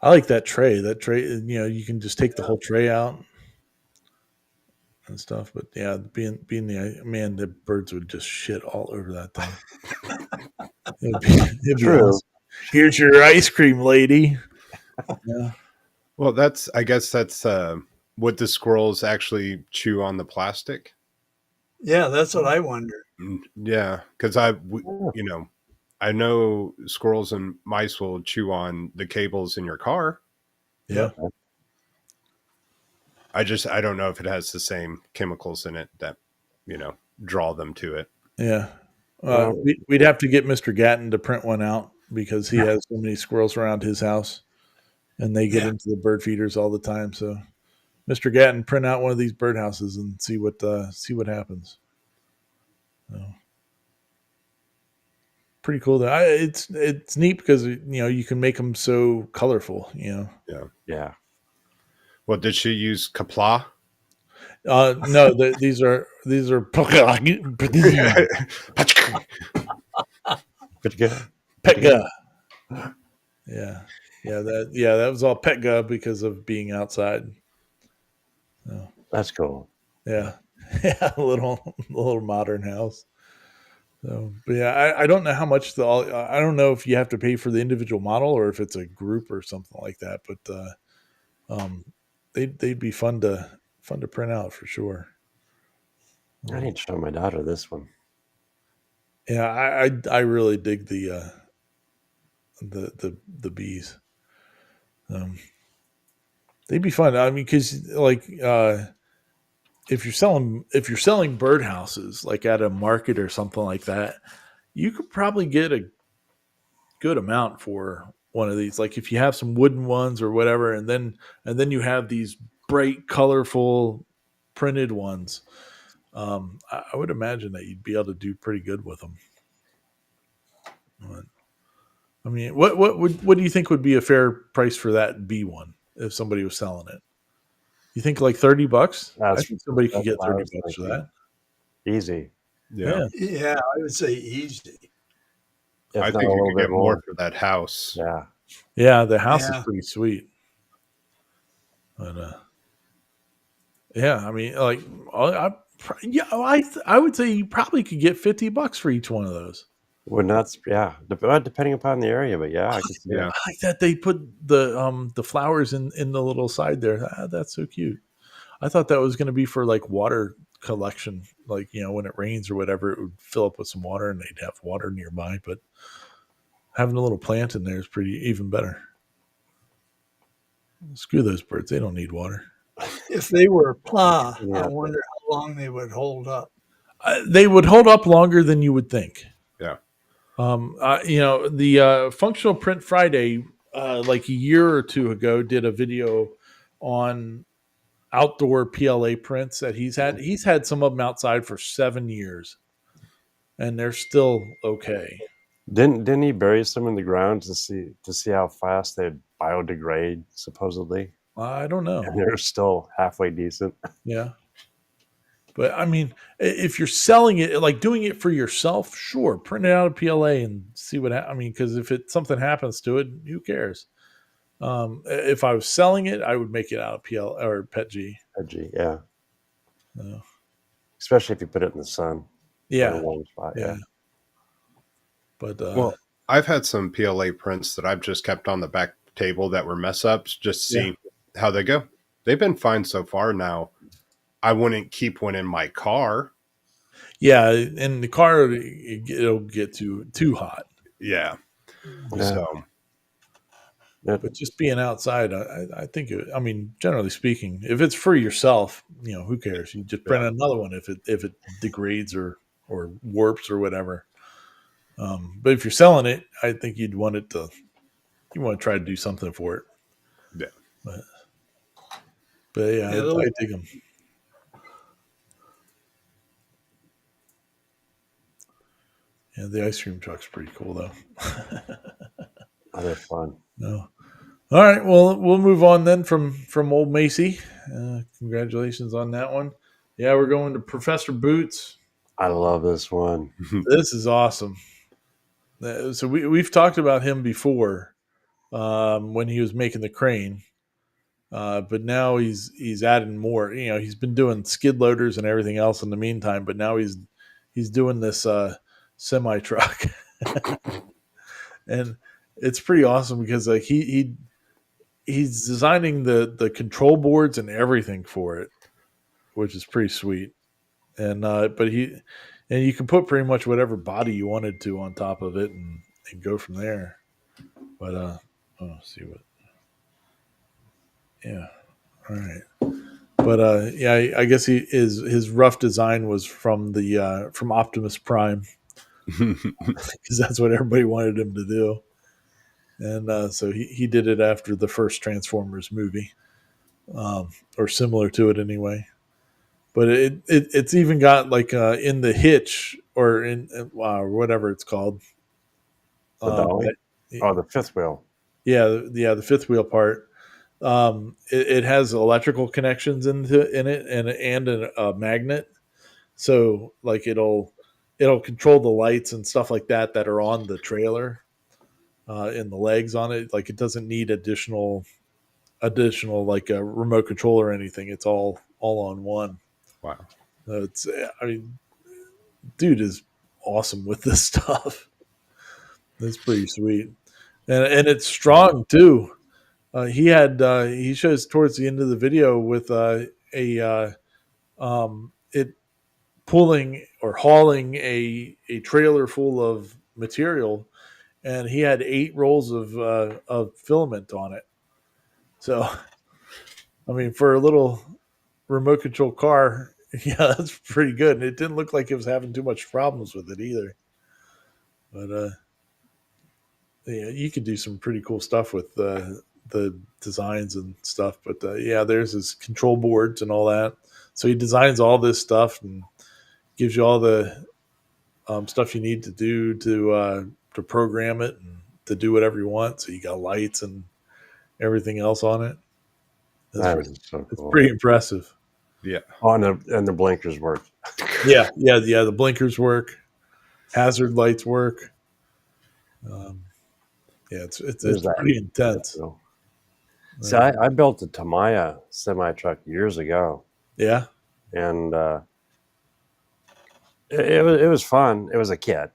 I like that tray. That tray, you can just take the whole tray out and stuff. But yeah, being the man, the birds would just shit all over that thing. It'd be True. awesome. Here's your ice cream, lady. Yeah, Well, I guess that's would the squirrels actually chew on the plastic? Yeah, that's what I wonder. Yeah, because Yeah. I know squirrels and mice will chew on the cables in your car. yeah, I don't know if it has the same chemicals in it that draw them to it. yeah. Well, We'd have to get Mr. Gatton to print one out because he has so many squirrels around his house, and they get Yeah. into the bird feeders all the time. So, Mr. Gatton, print out one of these birdhouses and see what happens. So, pretty cool. It's neat because you can make them so colorful. Yeah. yeah. Well, did she use Kapla? No, these are Good to go. Petga. Yeah, that was all Petga because of being outside. So, That's cool. yeah, yeah, a little modern house. So, but yeah, I don't know how much I don't know if you have to pay for the individual model or if it's a group or something like that. But um, they'd be fun to print out for sure. I need to show my daughter this one. Yeah, I really dig the bees. Um, they'd be fun. I mean, because like if you're selling birdhouses like at a market or something like that, you could probably get a good amount for one of these. Like if you have some wooden ones or whatever, and then you have these bright, colorful, printed ones. I would imagine that you'd be able to do pretty good with them. But, I mean, what do you think would be a fair price for that B one if somebody was selling it? You think like $30? I That's think somebody could that's get what I 30 was bucks for thinking. that. Easy, Yeah. Yeah, Yeah, I would say easy. if I not think a you little could bit get more more. for that house. Yeah. yeah. The house is Yeah. pretty sweet, but Yeah, I mean, like, yeah, I would say you probably could get $50 for each one of those. Would not, yeah, depending upon the area, but yeah, I could see Yeah. it. I like that they put the flowers in the little side there. Ah, that's so cute. I thought that was going to be for like water collection, like when it rains or whatever, it would fill up with some water and they'd have water nearby. But having a little plant in there is pretty even better. Screw those birds; they don't need water. If they were pla, I Yeah, wonder how long they would hold up. They would hold up longer than you would think. Yeah. The Functional Print Friday, like a year or two ago, did a video on outdoor PLA prints that he's had. He's had some of them outside for 7 years, and they're still okay. didn't he bury some in the ground to see how fast they'd biodegrade supposedly, I don't know. and they're still halfway decent. Yeah. But I mean, if you're selling it, like doing it for yourself, sure, print it out a PLA and see what I mean, because if something happens to it, who cares? If I was selling it, I would make it out of PL or PETG. Edgy, yeah, Uh, especially if you put it in the sun or in a yeah, warm spot. yeah. Yeah, But Well, I've had some PLA prints that I've just kept on the back table that were mess ups just to see how they go. They've been fine so far. Now, I wouldn't keep one in my car. yeah, in the car, it'll get too hot. Yeah. yeah. So, But just being outside, I think. I mean, generally speaking, if it's for yourself, who cares? You just print another one if it degrades or warps or whatever. But if you're selling it, I think you want to try to do something for it. yeah. But, but yeah, Yeah, I dig them. Yeah, the ice cream truck's pretty cool though. Oh, they're fun. No. All right, well, we'll move on then from old Macy. Congratulations on that one. Yeah, we're going to Professor Boots. I love this one. This is awesome. So we've talked about him before when he was making the crane, but now he's adding more. He's been doing skid loaders and everything else in the meantime, but now he's doing this semi truck, and it's pretty awesome because like he's designing the control boards and everything for it, which is pretty sweet. And and you can put pretty much whatever body you wanted to on top of it and go from there. But let's see what. Yeah, all right. But yeah, I guess his rough design was from Optimus Prime because that's what everybody wanted him to do. And so he did it after the first Transformers movie, or similar to it anyway. But it's even got like in the hitch or in whatever it's called. The dolly, that- the fifth wheel. yeah, the fifth wheel part. It has electrical connections in it and a magnet, so like it'll control the lights and stuff like that are on the trailer, in the legs on it. Like it doesn't need additional like a remote control or anything. It's all on one. Wow. It's I mean, dude is awesome with this stuff. It's pretty sweet, and it's strong too. He shows towards the end of the video with it pulling or hauling a trailer full of material, and he had 8 rolls of filament on it. So, I mean, for a little remote control car, yeah, that's pretty good. And it didn't look like it was having too much problems with it either. But yeah, you could do some pretty cool stuff with the designs and stuff. But yeah, there's his control boards and all that. So he designs all this stuff and gives you all the stuff you need to do to program it and to do whatever you want. So you got lights and everything else on it. Is so cool. It's pretty impressive. Yeah. Oh, and the blinkers work. Yeah. The blinkers work, hazard lights work. Yeah, it's pretty intense. See, I built a Tamiya semi truck years ago, Yeah. and it was fun. It was a kit,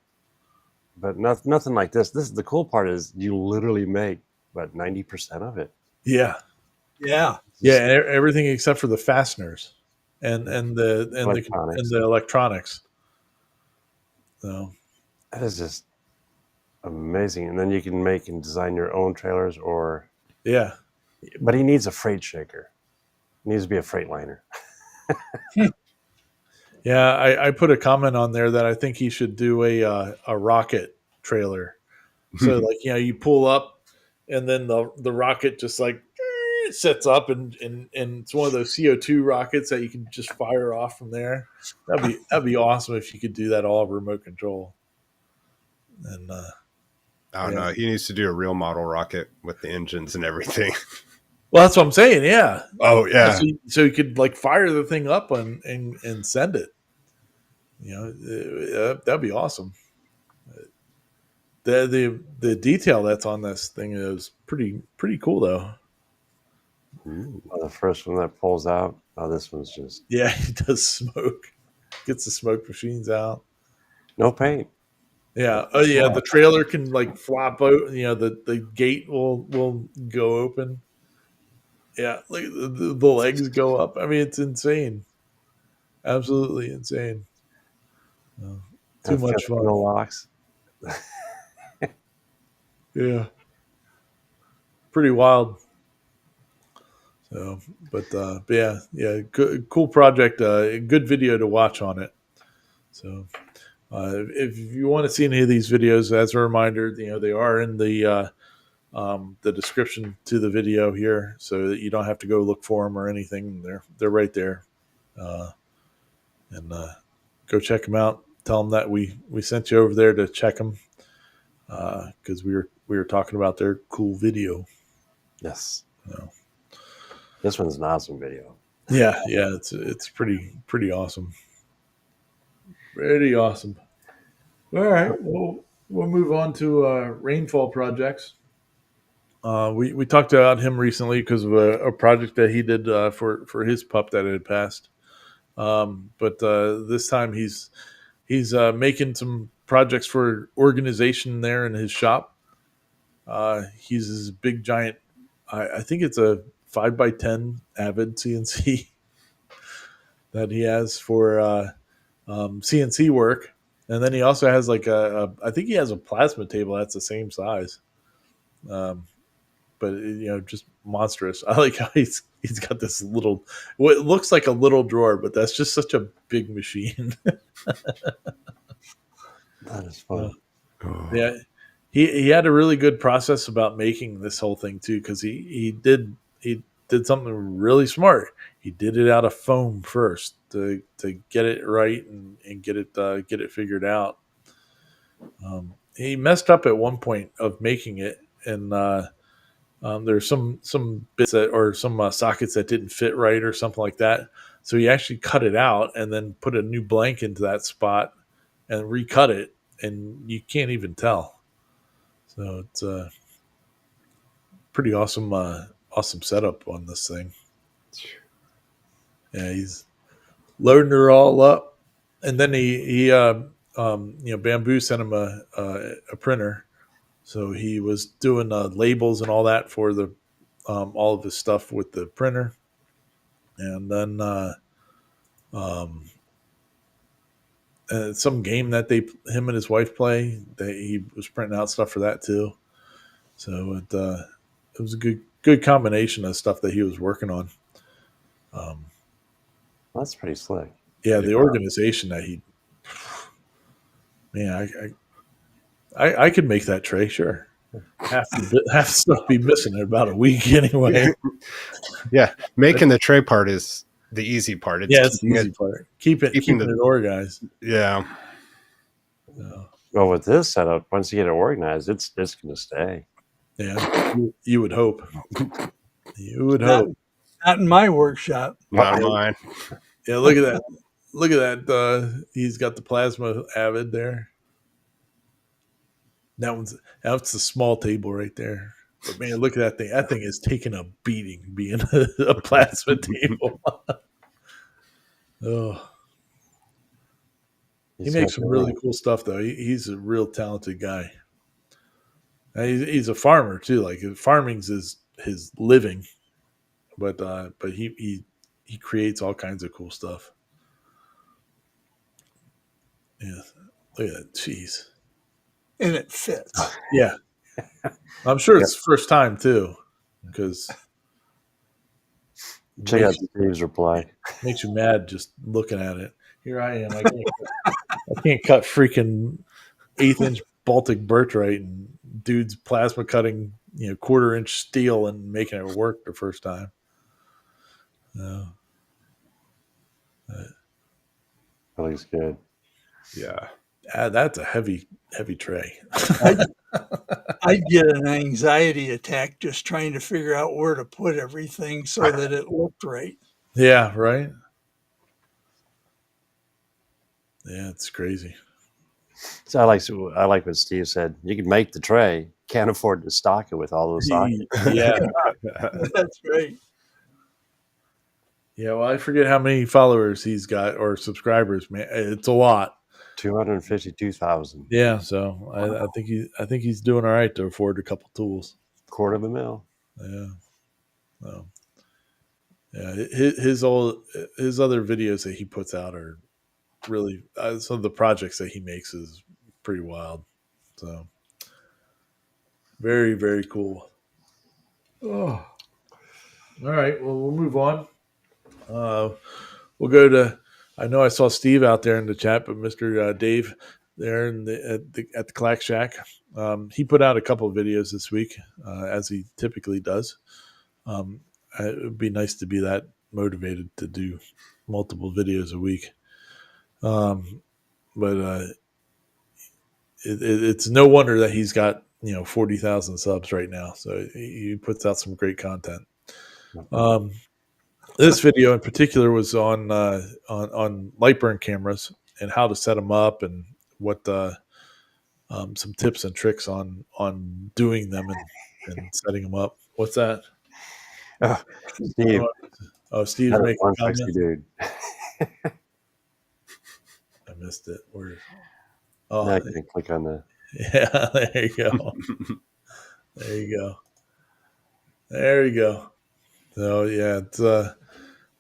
but nothing like this. This is the cool part is you literally make about 90% of it. Yeah. Yeah. Yeah. Just And everything except for the fasteners and electronics. the electronics. So That is just amazing. And then you can make and design your own trailers, yeah. but he needs a freight shaker. He needs to be a freight liner. Yeah. I put a comment on there that I think he should do a rocket trailer. So like, you pull up and then the rocket just like sets up and it's one of those CO2 rockets that you can just fire off from there. That'd be awesome if you could do that all remote control. And I don't yeah. know. He needs to do a real model rocket with the engines and everything. Well, that's what I'm saying. Yeah. Oh yeah. So you could like fire the thing up and send it. That'd be awesome. The detail that's on this thing is pretty cool though. Oh, the first one that pulls out. Oh, this one's just Yeah, he does smoke. Gets the smoke machines out. no paint. Yeah. Oh yeah, the trailer can like flop out. The gate will go open. Yeah, like the legs go up. I mean, it's insane. Absolutely insane. Too Have much fifth fun. wheel locks. Yeah, pretty wild. So, but yeah, cool project. Good video to watch on it. So, if you want to see any of these videos, as a reminder, they are in the description to the video here, so that you don't have to go look for them or anything. They're right there, uh, and go check them out. Tell them that we sent you over there to check them because we were talking about their cool video. Yes. So, This one's an awesome video. yeah, it's pretty awesome. Pretty awesome. All right, well, we'll move on to rainfall projects. We talked about him recently because of a project that he did for his pup that had passed. But this time he's making some projects for organization there in his shop. He's this big giant. I think it's a 5x10 Avid CNC that he has for CNC work, and then he also has like I think he has a plasma table that's the same size. Um, but just monstrous. I like how he's got this little, what looks like a little drawer, but that's just such a big machine. That is fun. Yeah, he had a really good process about making this whole thing too, because he did something really smart. He did it out of foam first to get it right and get it figured out. He messed up at one point of making it, and there's some bits that or some sockets that didn't fit right or something like that. So he actually cut it out and then put a new blank into that spot and recut it, and you can't even tell. So it's a pretty awesome setup on this thing. Yeah, he's loading her all up, and then Bamboo sent him a printer, so he was doing labels and all that for the all of his stuff with the printer, and then um, some game that him and his wife play, he was printing out stuff for that too. So it was a good combination of stuff that he was working on. That's pretty slick. Yeah, the organization that man, I could make that tray, sure. Half the stuff be missing in about a week anyway. Yeah, making the tray part is the easy part. It's Yeah, it's the keeping easy part. Keeping it organized. Yeah. Well, with this setup, once you get it organized, it's going to stay. Yeah, you would hope. You would Not, hope. not in my workshop. Not mine. Yeah, look at that. Look at that. He's got the plasma Avid there. That's the small table right there. But man, look at that thing. That thing is taking a beating being a plasma table. Oh, he He's got makes some really cool stuff though. He's a real talented guy. He's a farmer too. Like farming's his living, but he creates all kinds of cool stuff. Yeah, look at that. Jeez. And it fits. Yeah, I'm sure Yeah. it's first time too, because Check out makes Steve's reply. makes you mad just looking at it. Here I am. I can't cut freaking 1/8 inch Baltic birchite and dude's plasma cutting 1/4 inch steel and making it work the first time. No, That looks good. Yeah. that's a heavy tray. I'd get an anxiety attack just trying to figure out where to put everything so that it looked right. Yeah, right. Yeah, it's crazy. So I like what Steve said. You can make the tray, can't afford to stock it with all those sockets. Yeah, That's right. yeah. Well, I forget how many followers he's got or subscribers. Man, it's a lot. 252,000, Yeah, so I think he's doing all right to afford a couple tools. $250,000. Yeah, so, yeah. His other videos that he puts out are really some of the projects that he makes is pretty wild. So very cool. Oh, all right. Well, we'll move on. Uh, we'll go to. I know I saw Steve out there in the chat, but Mr. Dave there at the Clack Shack, he put out a couple of videos this week, as he typically does. It would be nice to be that motivated to do multiple videos a week. But it's no wonder that he's got 40,000 subs right now. So he puts out some great content. This video in particular was on light burn cameras and how to set them up and what some tips and tricks on doing them and setting them up. What's that? Oh, Steve, Oh, Steve's that is making one comments. sexy dude. I missed it. Where? Now Oh, I can click on the. yeah. There you go. There you go. There you go. So yeah, it's a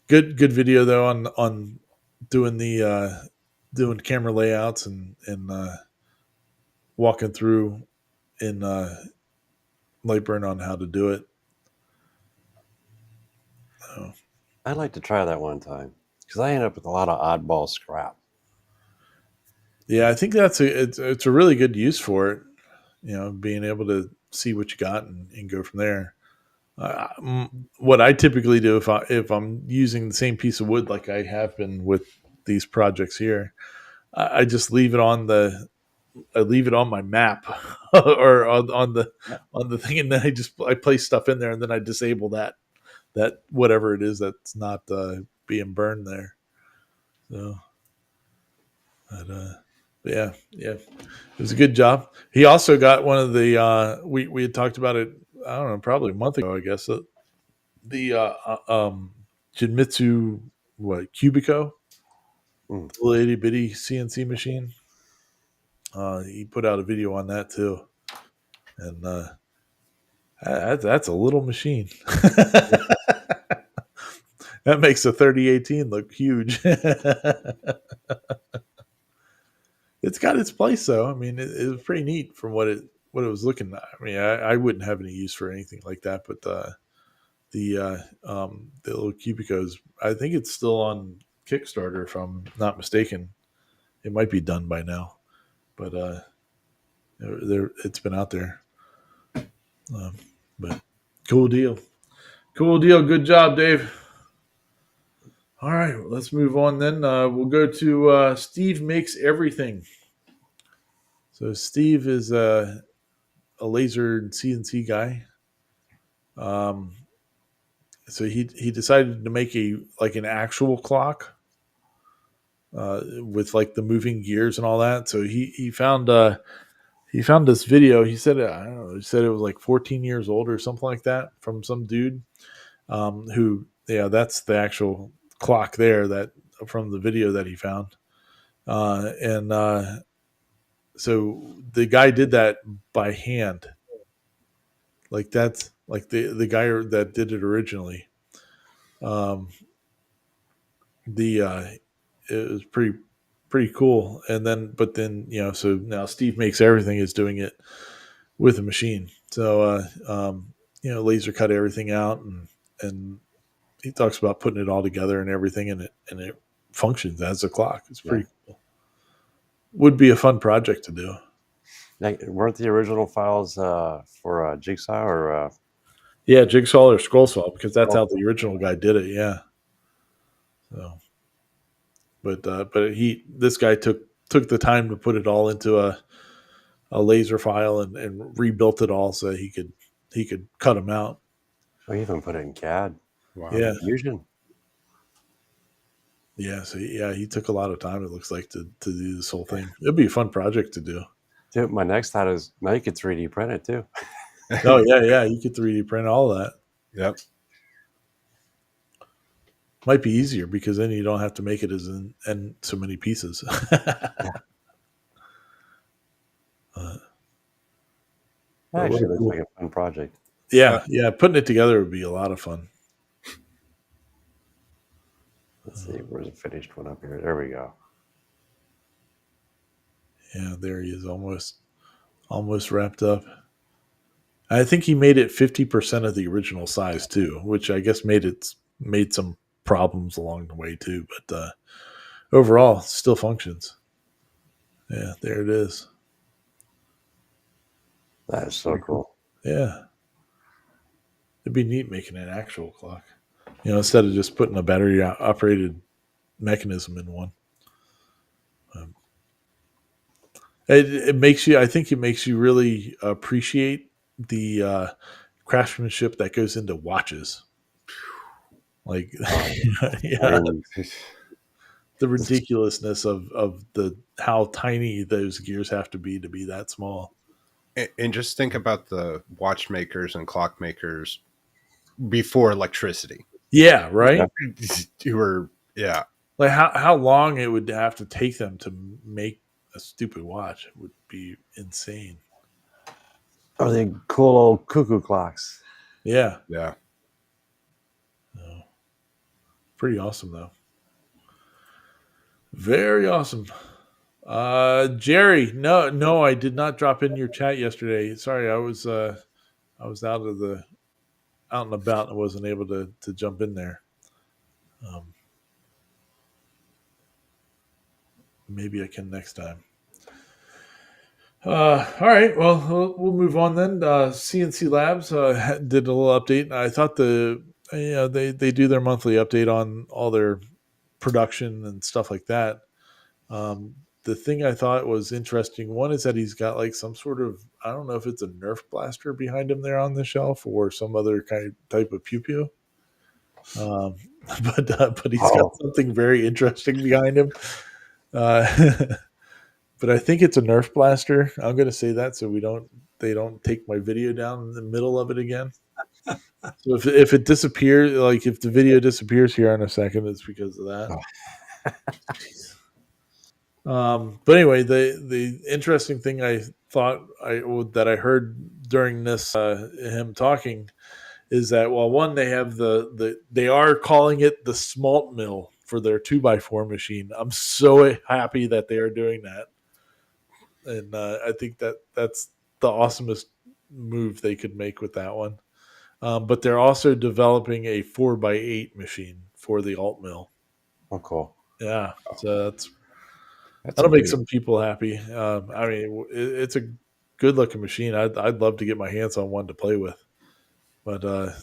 good video though on doing doing camera layouts and walking through in Lightburn on how to do it. So, I'd like to try that one time because I end up with a lot of oddball scrap. yeah, I think it's a really good use for it. Being able to see what you got and go from there. What I typically do if I'm using the same piece of wood like I have been with these projects here, I just leave it on my map or on the thing, and then I place stuff in there, and then I disable that whatever it is that's not being burned there. So, but yeah, it was a good job. He also got one of the we had talked about it. I don't know, probably a month ago, I guess. The Jinmitsu Cubico, Mm. the little itty bitty CNC machine. He put out a video on that too, and that's a little machine. That makes a 3018 look huge. It's got its place though. I mean, it was pretty neat from what it was looking at. I mean, I wouldn't have any use for anything like that, but the little Cubicos, I think it's still on Kickstarter if I'm not mistaken. It might be done by now, but it's been out there. But cool deal. Good job, Dave. All right, well, let's move on then. We'll go to Steve Makes Everything. So Steve is a laser CNC guy. So he decided to make an actual clock with like the moving gears and all that. So he found this video. He said I don't know. He said it was like 14 years old or something like that from some dude who that's the actual clock there that from the video that he found, and so the guy did that by hand. Like that's like the guy that did it originally. Um, the it was pretty cool. And then, but then so now Steve Makes Everything is doing it with a machine. So laser cut everything out, and he talks about putting it all together and everything, and it functions as a clock. It's Yeah. pretty cool. Would be a fun project to do. Like, weren't the original files for Jigsaw or Yeah, Jigsaw or Scroll Saw, because that's how the original guy did it. Yeah. So, but this guy took the time to put it all into a laser file and rebuilt it all so he could cut them out. we even put it in CAD? Wow. Yeah. Fusion. Yeah, so he took a lot of time. It looks like to do this whole thing. It'd be a fun project to do. Dude, my next thought is now you could 3D print it too. Oh yeah, you could 3D print all that. Yep. Might be easier because then you don't have to make it as in so many pieces. Actually, looks like a fun project. Yeah, putting it together would be a lot of fun. Let's see, where's the finished one up here? There we go. Yeah, there he is, almost wrapped up. I think he made it 50% of the original size too, which I guess made some problems along the way too. But overall, still functions. Yeah, there it is. That is so cool. Yeah, it'd be neat making an actual clock. Instead of just putting a battery operated mechanism in one. It makes you. I think it makes you really appreciate the craftsmanship that goes into watches. Like, yeah, the ridiculousness of the how tiny those gears have to be that small. And just think about the watchmakers and clockmakers before electricity. Yeah, right. You were, yeah. Like how long it would have to take them to make a stupid watch would be insane. Oh, the cool old cuckoo clocks. Yeah. Yeah. Pretty awesome though. Very awesome. Jerry, no, I did not drop in your chat yesterday. Sorry, I was out and about and wasn't able to jump in there. Maybe I can next time. All right, well, we'll move on then. CNC Labs did a little update. I thought they do their monthly update on all their production and stuff like that. The thing I thought was interesting, one is that he's got like some sort of, I don't know if it's a Nerf blaster behind him there on the shelf or some other type of pew pew. But he's got something very interesting behind him. But I think it's a Nerf blaster. I'm going to say that so they don't take my video down in the middle of it again. So if it disappears, like if the video disappears here in a second, it's because of that. But anyway, the interesting thing I thought that I heard during this him talking is that, well, one, they have they are calling it the smalt mill for their 2x4 machine. I'm so happy that they are doing that, and I think that's the awesomest move they could make with that one. But they're also developing a 4x8 machine for the alt mill. Oh, cool. Yeah, so that'll make some people happy. I mean, it's a good looking machine. I'd love to get my hands on one to play with, but but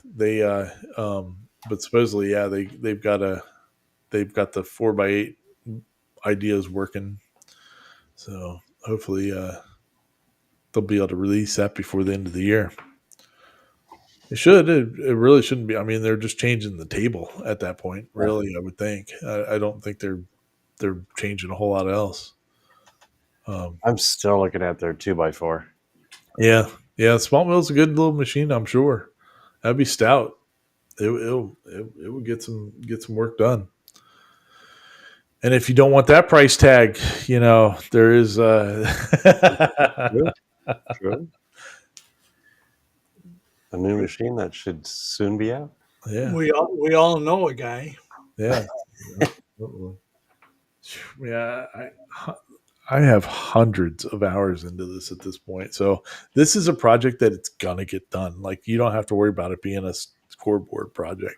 supposedly, yeah, they've got the 4x8 ideas working. So hopefully, they'll be able to release that before the end of the year. It should. It really shouldn't be. I mean, they're just changing the table at that point. Really, I would think. I don't think they're changing a whole lot else. I'm still looking at their 2x4. Yeah, Small mill's a good little machine. I'm sure that'd be stout. It would get some work done. And if you don't want that price tag, there is True. True. A new machine that should soon be out. yeah, We all know a guy. yeah. Yeah, I have hundreds of hours into this at this point. So this is a project that it's gonna get done. Like you don't have to worry about it being a scoreboard project.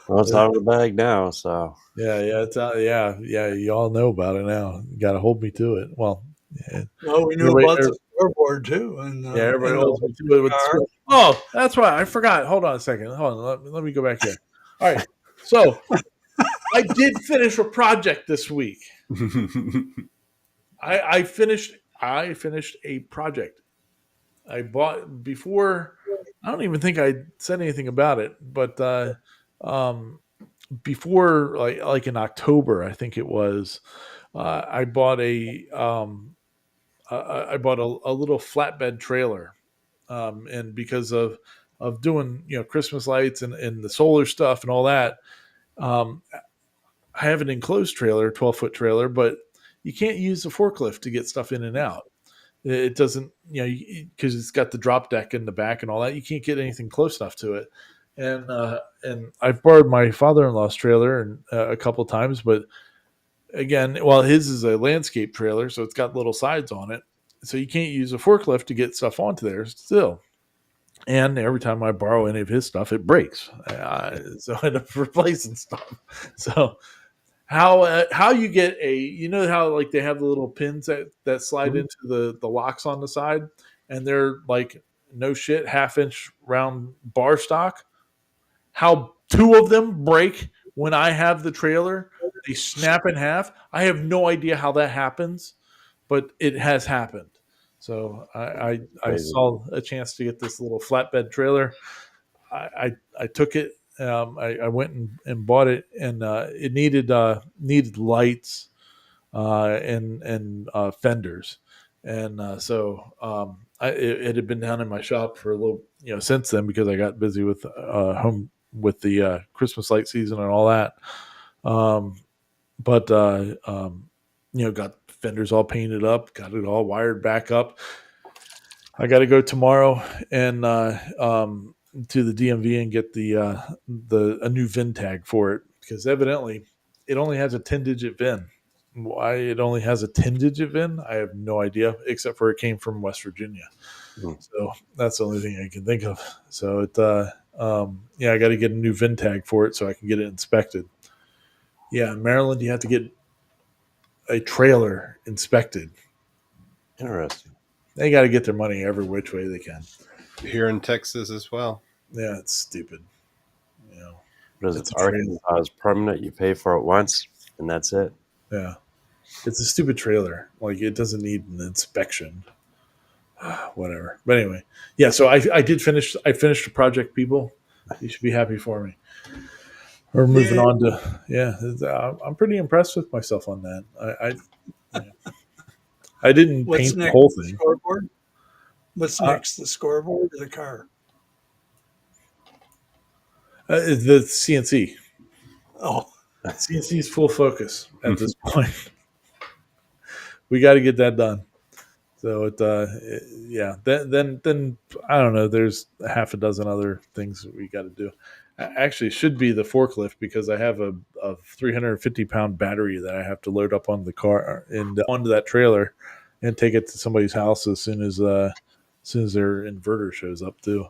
Well, it's out of the bag now, so Yeah, it's out. Yeah. You all know about it now. You got to hold me to it. Well, yeah, Well, we knew everybody, about the scoreboard too, and yeah, everybody and holds the me to it with the car. score. Oh, that's right. I forgot. Hold on a second. Hold on. Let me go back here. All right. So I did finish a project this week. I finished. I finished a project. I bought before. I don't even think I said anything about it, but um, before like in October, I think it was. I bought I bought a little flatbed trailer, and because of doing Christmas lights and the solar stuff and all that, um, I have an enclosed trailer, 12-foot trailer, but you can't use the forklift to get stuff in and out. It doesn't, because it's got the drop deck in the back and all that. You can't get anything close enough to it. And I've borrowed my father-in-law's trailer and a couple times, but again, well, his is a landscape trailer, so it's got little sides on it, so you can't use a forklift to get stuff onto there still. And every time I borrow any of his stuff, it breaks. So I end up replacing stuff. So how you get how like they have the little pins that slide Mhm. into the locks on the side, and they're like no shit half-inch round bar stock. How two of them break when I have the trailer, they snap in half. I have no idea how that happens, but it has happened. So I Crazy. saw a chance to get this little flatbed trailer. I took it. I went and bought it, and it needed lights and fenders, and it had been down in my shop for a little since then because I got busy with home with the Christmas light season and all that. Um, but got fenders all painted up, got it all wired back up. I got to go tomorrow and to the DMV and get the a new VIN tag for it because evidently it only has a 10-digit VIN. Why it only has a 10-digit VIN, I have no idea, except for it came from West Virginia. Hmm. So that's the only thing I can think of. So I got to get a new VIN tag for it so I can get it inspected. Yeah, in Maryland, you have to get a trailer inspected. Interesting. They got to get their money every which way they can. Here in Texas as well. Yeah, it's stupid. What is It's it? a trailer. Arkansas is permanent. You pay for it once, and that's it. Yeah, it's a stupid trailer. Like it doesn't need an inspection. Whatever. But anyway, yeah. So I did finish. I finished the project. People, you should be happy for me. We're moving Yeah. on to I'm pretty impressed with myself on that. I didn't What's paint the next? whole The thing. scoreboard. What's Uh, next? The scoreboard or the car? the CNC. Oh, CNC is full focus at this point. We got to get that done. So yeah. Then I don't know. There's a half a dozen other things that we got to do. Actually, it should be the forklift because I have a 350-pound battery that I have to load up on the car and onto that trailer, and take it to somebody's house as soon as their inverter shows up too.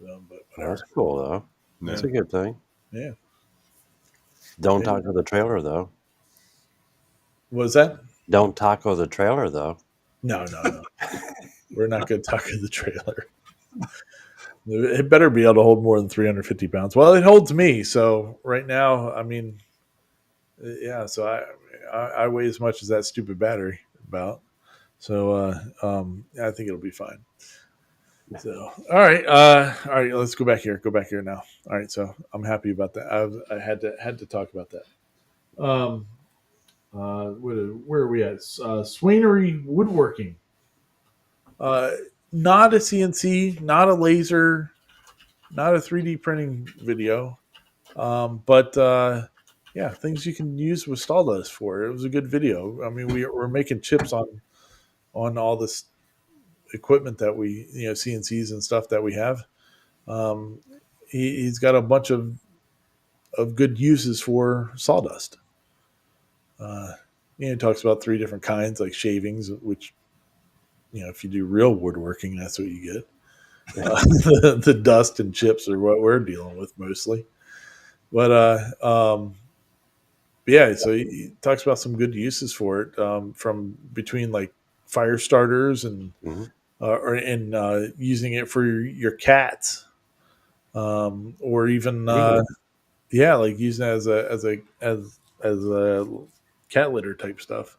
So, but whatever. That's cool, though. No. That's a good thing. Yeah. Don't Yeah. taco the trailer, though. What was that? Don't taco the trailer, though. No. We're not going to talk to the trailer. It better be able to hold more than 350 pounds. Well, it holds me. So right now, I mean, yeah. So I weigh as much as that stupid battery about. So I think it'll be fine. So all right. Let's go back here. Go back here now. All right. So I'm happy about that. I had to talk about that. Where are we at? Swainery Woodworking. Not a CNC, not a laser, not a 3D printing video, but yeah, things you can use with sawdust for. It was a good video. I mean, we're making chips on all this equipment that we, CNCs and stuff that we have. Um, he's got a bunch of good uses for sawdust. Uh, he talks about three different kinds, like shavings, which, if you do real woodworking, that's what you get. The dust and chips are what we're dealing with mostly. But yeah, so he talks about some good uses for it, from between like fire starters and Mhm. using it for your cats, or even Really? yeah, like using it as a cat litter type stuff.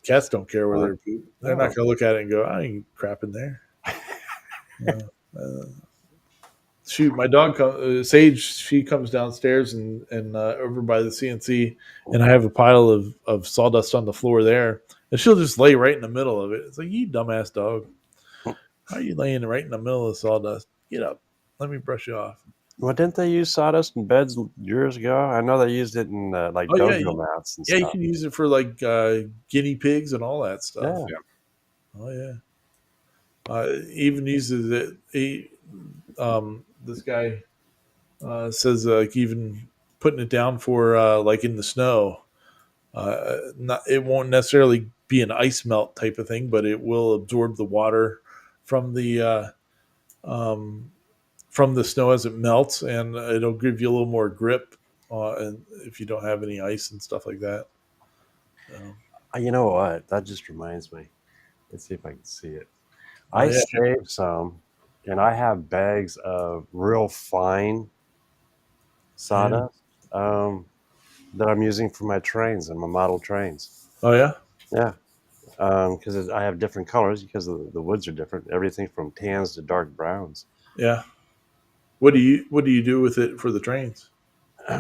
Cats don't care where Huh? they're poop. They're not Oh. going to look at it and go, "I ain't crap in there." Uh, Shoot, my dog Sage. She comes downstairs and over by the CNC, and I have a pile of sawdust on the floor there, and she'll just lay right in the middle of it. It's like, you dumbass dog, how are you laying right in the middle of the sawdust? Get up, let me brush you off. Well, didn't they use sawdust in beds years ago? I know they used it in like Oh yeah, dojo mats and yeah, you stuff. can use it for like guinea pigs and all that stuff. Yeah. Yeah. Oh yeah, even uses it. This guy says like even putting it down for like in the snow. Not, it won't necessarily be an ice melt type of thing, but it will absorb the water from um, from the snow as it melts, and it'll give you a little more grip. And if you don't have any ice and stuff like that. Um, You know what? That just reminds me. Let's see if I can see it. oh I yeah, saved some, and I have bags of real fine yeah. sawdust that I'm using for my trains and my model trains. Oh yeah, Yeah, because I have different colors because the woods are different. Everything from tans to dark browns. yeah. What do you do with it for the trains?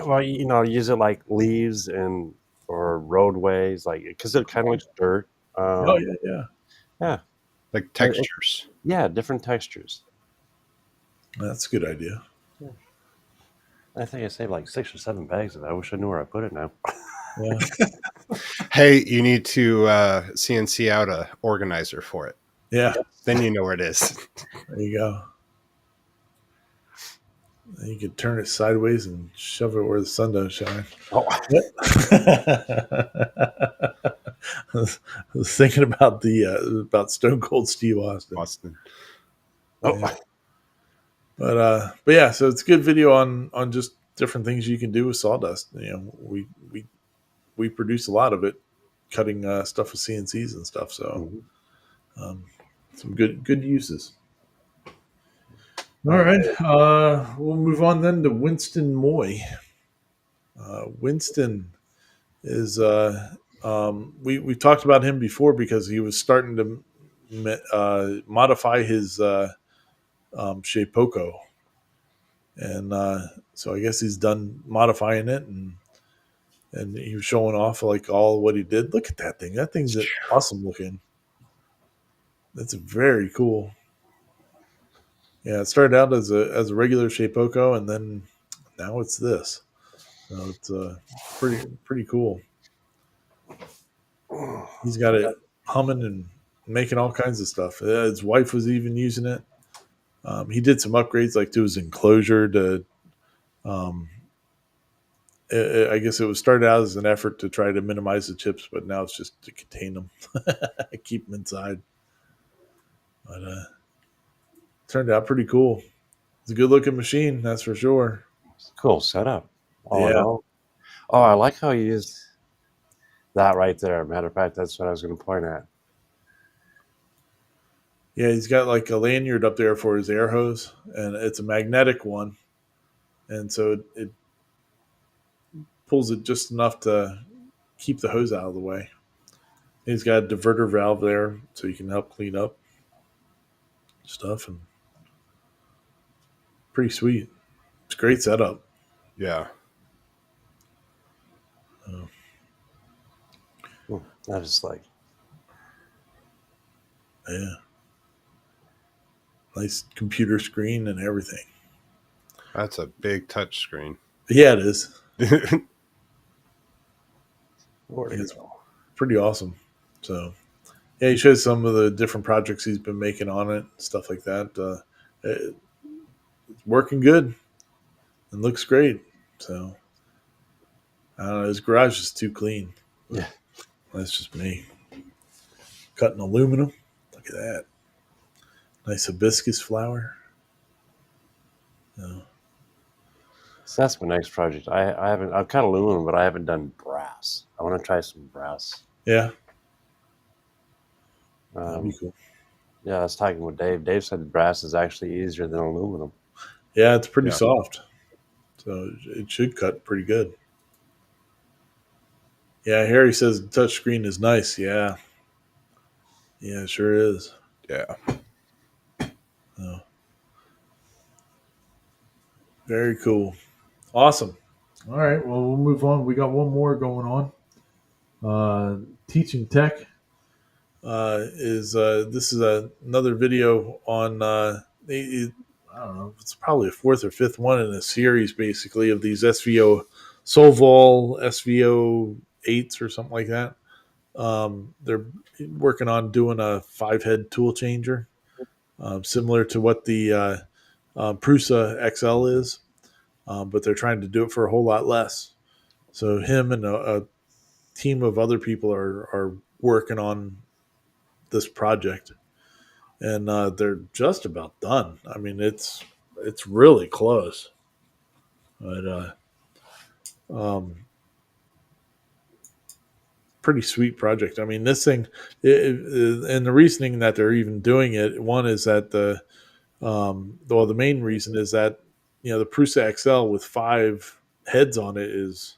Well, use it like leaves and or roadways, like because it kind of looks dirt. Oh Um, yeah, yeah. yeah, Like it- textures. yeah, different textures. That's a good idea. Yeah. I think I saved like 6 or 7 bags of that. I wish I knew where I put it now. Yeah, Hey, you need to CNC out a organizer for it. yeah. Then you know where it is. There you go. And you could turn it sideways and shove it where the sun don't shine. Oh, I was thinking about the about Stone Cold Steve Austin. Austin. oh, Yeah. But yeah, so it's a good video on just different things you can do with sawdust. We produce a lot of it, cutting stuff with CNCs and stuff. So mhm. um, some good uses. All Oh, right, we'll move on then to Winston Moy. Winston is we talked about him before because he was starting to modify his Shapeoko, and so I guess he's done modifying it, and he was showing off like all what he did. Look at that thing. That thing's awesome looking. That's very cool. Yeah, it started out as a regular Shapeoko, and then now it's this. So it's pretty cool. He's got it humming and making all kinds of stuff. His wife was even using it. He did some upgrades like to his enclosure to. Um, I guess it was started out as an effort to try to minimize the chips, but now it's just to contain them, keep them inside. But turned out pretty cool. It's a good looking machine, that's for sure. cool setup. All in Yeah, all. Oh, I like how you used that right there. Matter of fact, that's what I was going to point at. yeah. He's got like a lanyard up there for his air hose, and it's a magnetic one, and so it pulls it just enough to keep the hose out of the way. He's got a diverter valve there, so you can help clean up stuff, and pretty sweet. It's a great setup. Yeah. Uh, I just like, yeah, nice computer screen and everything. That's a big touch screen. Yeah, it is. Where'd it It's go? pretty awesome. So yeah, he shows some of the different projects he's been making on it, stuff like that. It's working good and looks great. So I don't know, his garage is too clean. But Yeah. that's just me. Cutting aluminum. Look at that. Nice hibiscus flower. Oh, So that's my next project. I haven't. I've cut aluminum, but I haven't done brass. I want to try some brass. yeah, that'd be Um, cool. yeah, I was talking with Dave. Dave said brass is actually easier than aluminum. Yeah, it's pretty Yeah. soft. So it should cut pretty good. Yeah, Harry says the touchscreen is nice. Yeah. Yeah, it sure is. Yeah. Oh, very cool. Awesome. All right. Well, we'll move on. We got one more going on. Teaching tech is this is another video on I don't know, it's probably a fourth or fifth one in a series basically of these SVO Solvol SVO 8s or something like that. They're working on doing a 5-head tool changer, similar to what the Prusa XL is, but they're trying to do it for a whole lot less. So him and a team of other people are working on this project, and they're just about done. I mean, it's really close, but pretty sweet project. I mean, this thing, and the reasoning that they're even doing it, one is that well, the main reason is that the Prusa XL with 5 heads on it is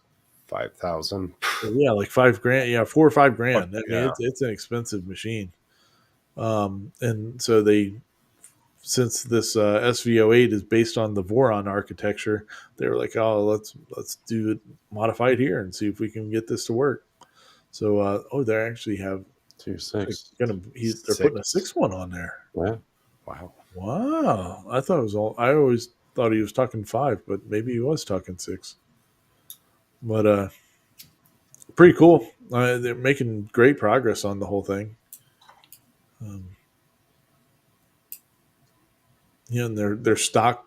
5,000. yeah like $5,000, yeah, 4 or 5 grand. I mean, Yeah. it's an expensive machine, and so they since this SVO8 is based on the Voron architecture, they were like, oh, let's do it, modify it here and see if we can get this to work. So, they actually have they're putting a 6. 6 one on there. Yeah. Wow. Wow, I thought it was all. I always thought he was talking 5, but maybe he was talking 6. But pretty cool. They're making great progress on the whole thing. Um, and they're stock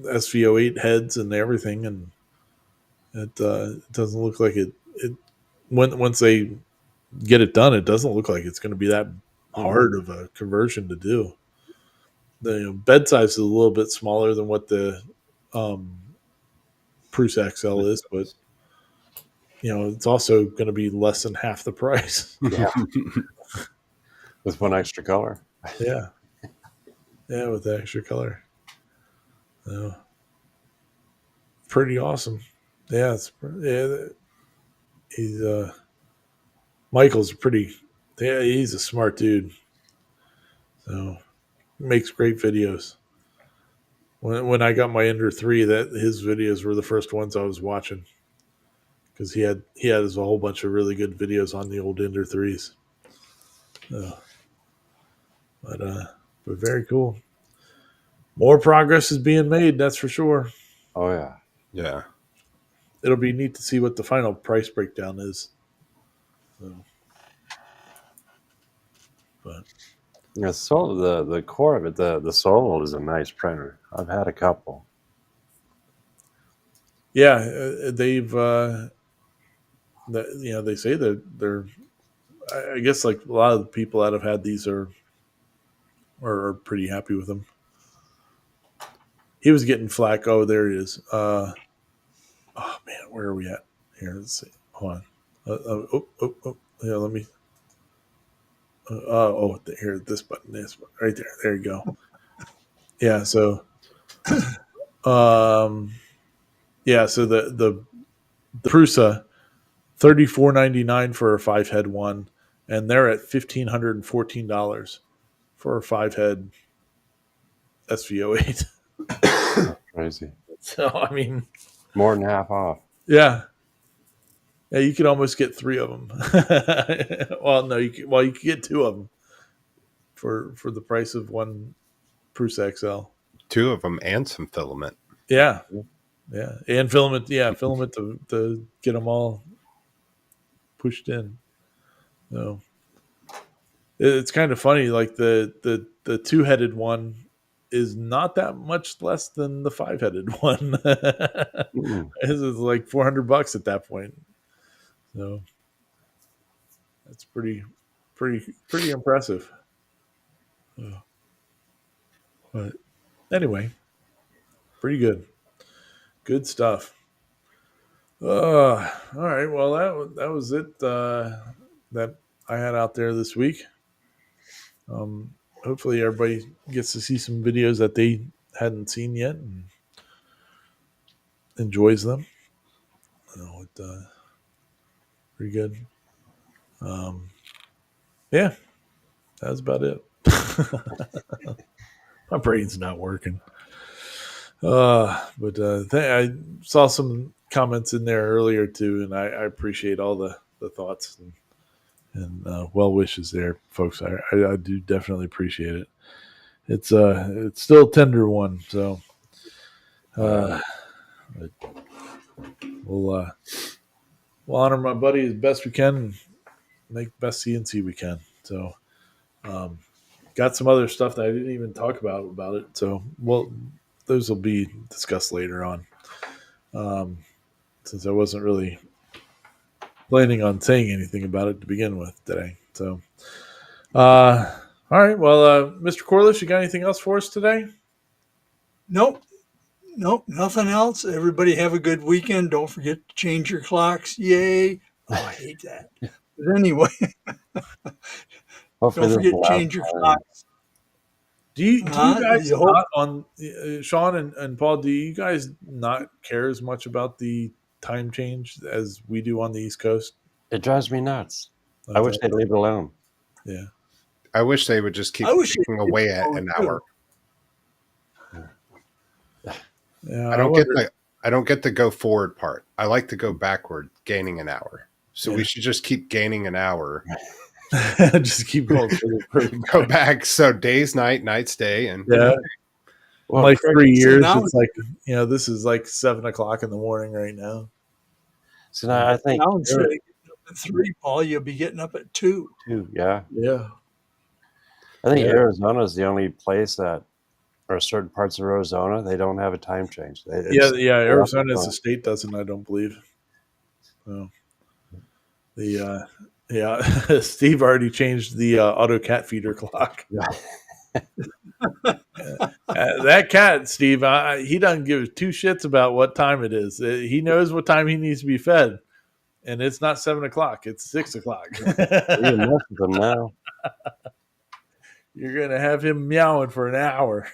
SVO8 heads and everything, and it doesn't look like it once they get it done, it doesn't look like it's going to be that hard of a conversion to do. The bed size is a little bit smaller than what the um, Prusa XL is, but it's also going to be less than half the price. Yeah. With one extra color. Yeah, yeah, with the extra color. Pretty awesome. Yeah, he's Michael's pretty. Yeah, he's a smart dude. So makes great videos. When I got my Ender 3, that his videos were the first ones I was watching because he had a whole bunch of really good videos on the old Ender 3s. But but very cool. More progress is being made, that's for sure. Oh yeah. Yeah. It'll be neat to see what the final price breakdown is. So, but Yeah, so the core of it, the Solo is a nice printer. I've had a couple. yeah, they've they say that they're. I guess like a lot of the people that have had these are pretty happy with them. He was getting flack. Oh, there he is. Oh man, where are we at? Here, let's see. Hold on. Yeah, let me. Here, this button, right there. There you go. Yeah. So, um, yeah. So the Prusa, $34.99 for a 5-head one, and they're at $1,514 for a 5-head SVO8. Crazy. So I mean, More than half off. yeah. Yeah, you could almost get 3 of them. Well, no, you could get 2 of them for the price of one Prusa XL. 2 of them and some filament. Yeah, Yeah, and filament. Yeah, filament to get them all pushed in. So it's kind of funny. Like the 2-headed one is not that much less than the 5-headed one. Mm. This is like $400 at that point. So that's pretty impressive. But anyway, pretty good stuff. All right. Well, that was it. That I had out there this week. Hopefully, everybody gets to see some videos that they hadn't seen yet and enjoys them. Pretty good. Um, yeah, that's about it. My brain's not working. But I saw some comments in there earlier too, and I appreciate all the thoughts and well wishes there, folks. I do definitely appreciate it. It's still a tender one, so uh, we'll we'll honor my buddy as best we can and make the best CNC we can. So um, got some other stuff that I didn't even talk about it. So those will be discussed later on. Since I wasn't really planning on saying anything about it to begin with today. So, all right. Well, Mr. Corliss, you got anything else for us today? Nope. Nope, nothing else. Everybody have a good weekend. Don't forget to change your clocks. Yay. Oh, I hate that. But anyway, Hopefully, don't this is forget the to last change your time. clocks. Do you guys You hope. not on Sean and Paul? Do you guys not care as much about the time change as we do on the East Coast? It drives me nuts. I Okay. wish they'd leave it alone. Yeah. I wish they would just keep I wish taking it away at an hour. Yeah. I don't get the go forward part. I like to go backward, gaining an hour. So we should just keep gaining an hour. Just keep going further. Go back. So days, night's day, and Yeah. Well, Like Craig, 3 years, now- it's like this is like 7 o'clock in the morning right now. so now I think Now instead of getting up at 3, Paul, you'll be getting up at 2. too, yeah. Yeah. I think Yeah. Arizona is the only place that, or certain parts of Arizona, they don't have a time change. Yeah. Arizona as a state doesn't, I don't believe. So Steve already changed the auto cat feeder clock. That cat, Steve, he doesn't give two shits about what time it is. He knows what time he needs to be fed, and it's not 7 o'clock; it's 6 o'clock. You mess with them now. You're gonna have him meowing for an hour.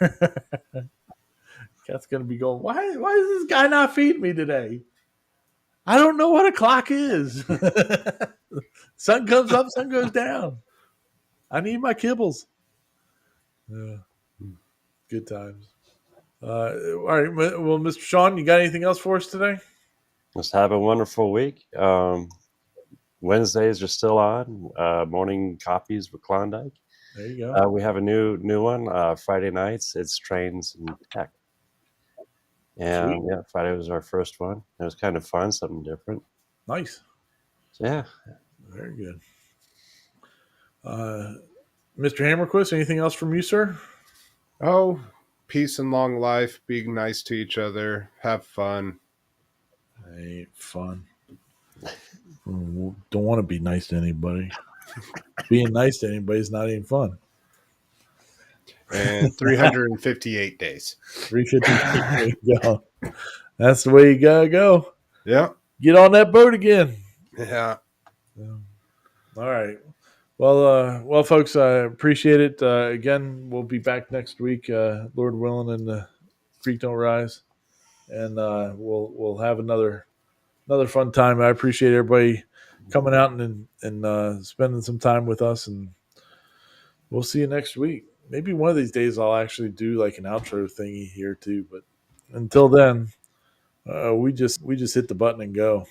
Cat's gonna be going, why is this guy not feeding me today? I don't know what a clock is. Sun comes up, sun goes down. I need my kibbles. Yeah. Good times. All right. Well, Mr. Sean, you got anything else for us today? Just have a wonderful week. Wednesdays are still on. Morning coffees with Klondike. There you go. We have a new one. Friday nights, it's trains and tech. And Sweet. yeah, Friday was our first one. It was kind of fun, something different. Nice. So yeah. Very good. Mr. Hammerquist, anything else from you, sir? oh, peace and long life. Being nice to each other. Have fun. Ain't fun. Don't want to be nice to anybody. Being nice to anybody is not even fun. And 358 days. 350. There you go. That's the way you gotta go. Yeah. Get on that boat again. Yeah. All right. Well, folks, I appreciate it. Again, we'll be back next week, Lord willing, and the creek don't rise, and we'll have another fun time. I appreciate everybody coming out and spending some time with us, and we'll see you next week. Maybe one of these days I'll actually do like an outro thingy here too. But until then, we just hit the button and go.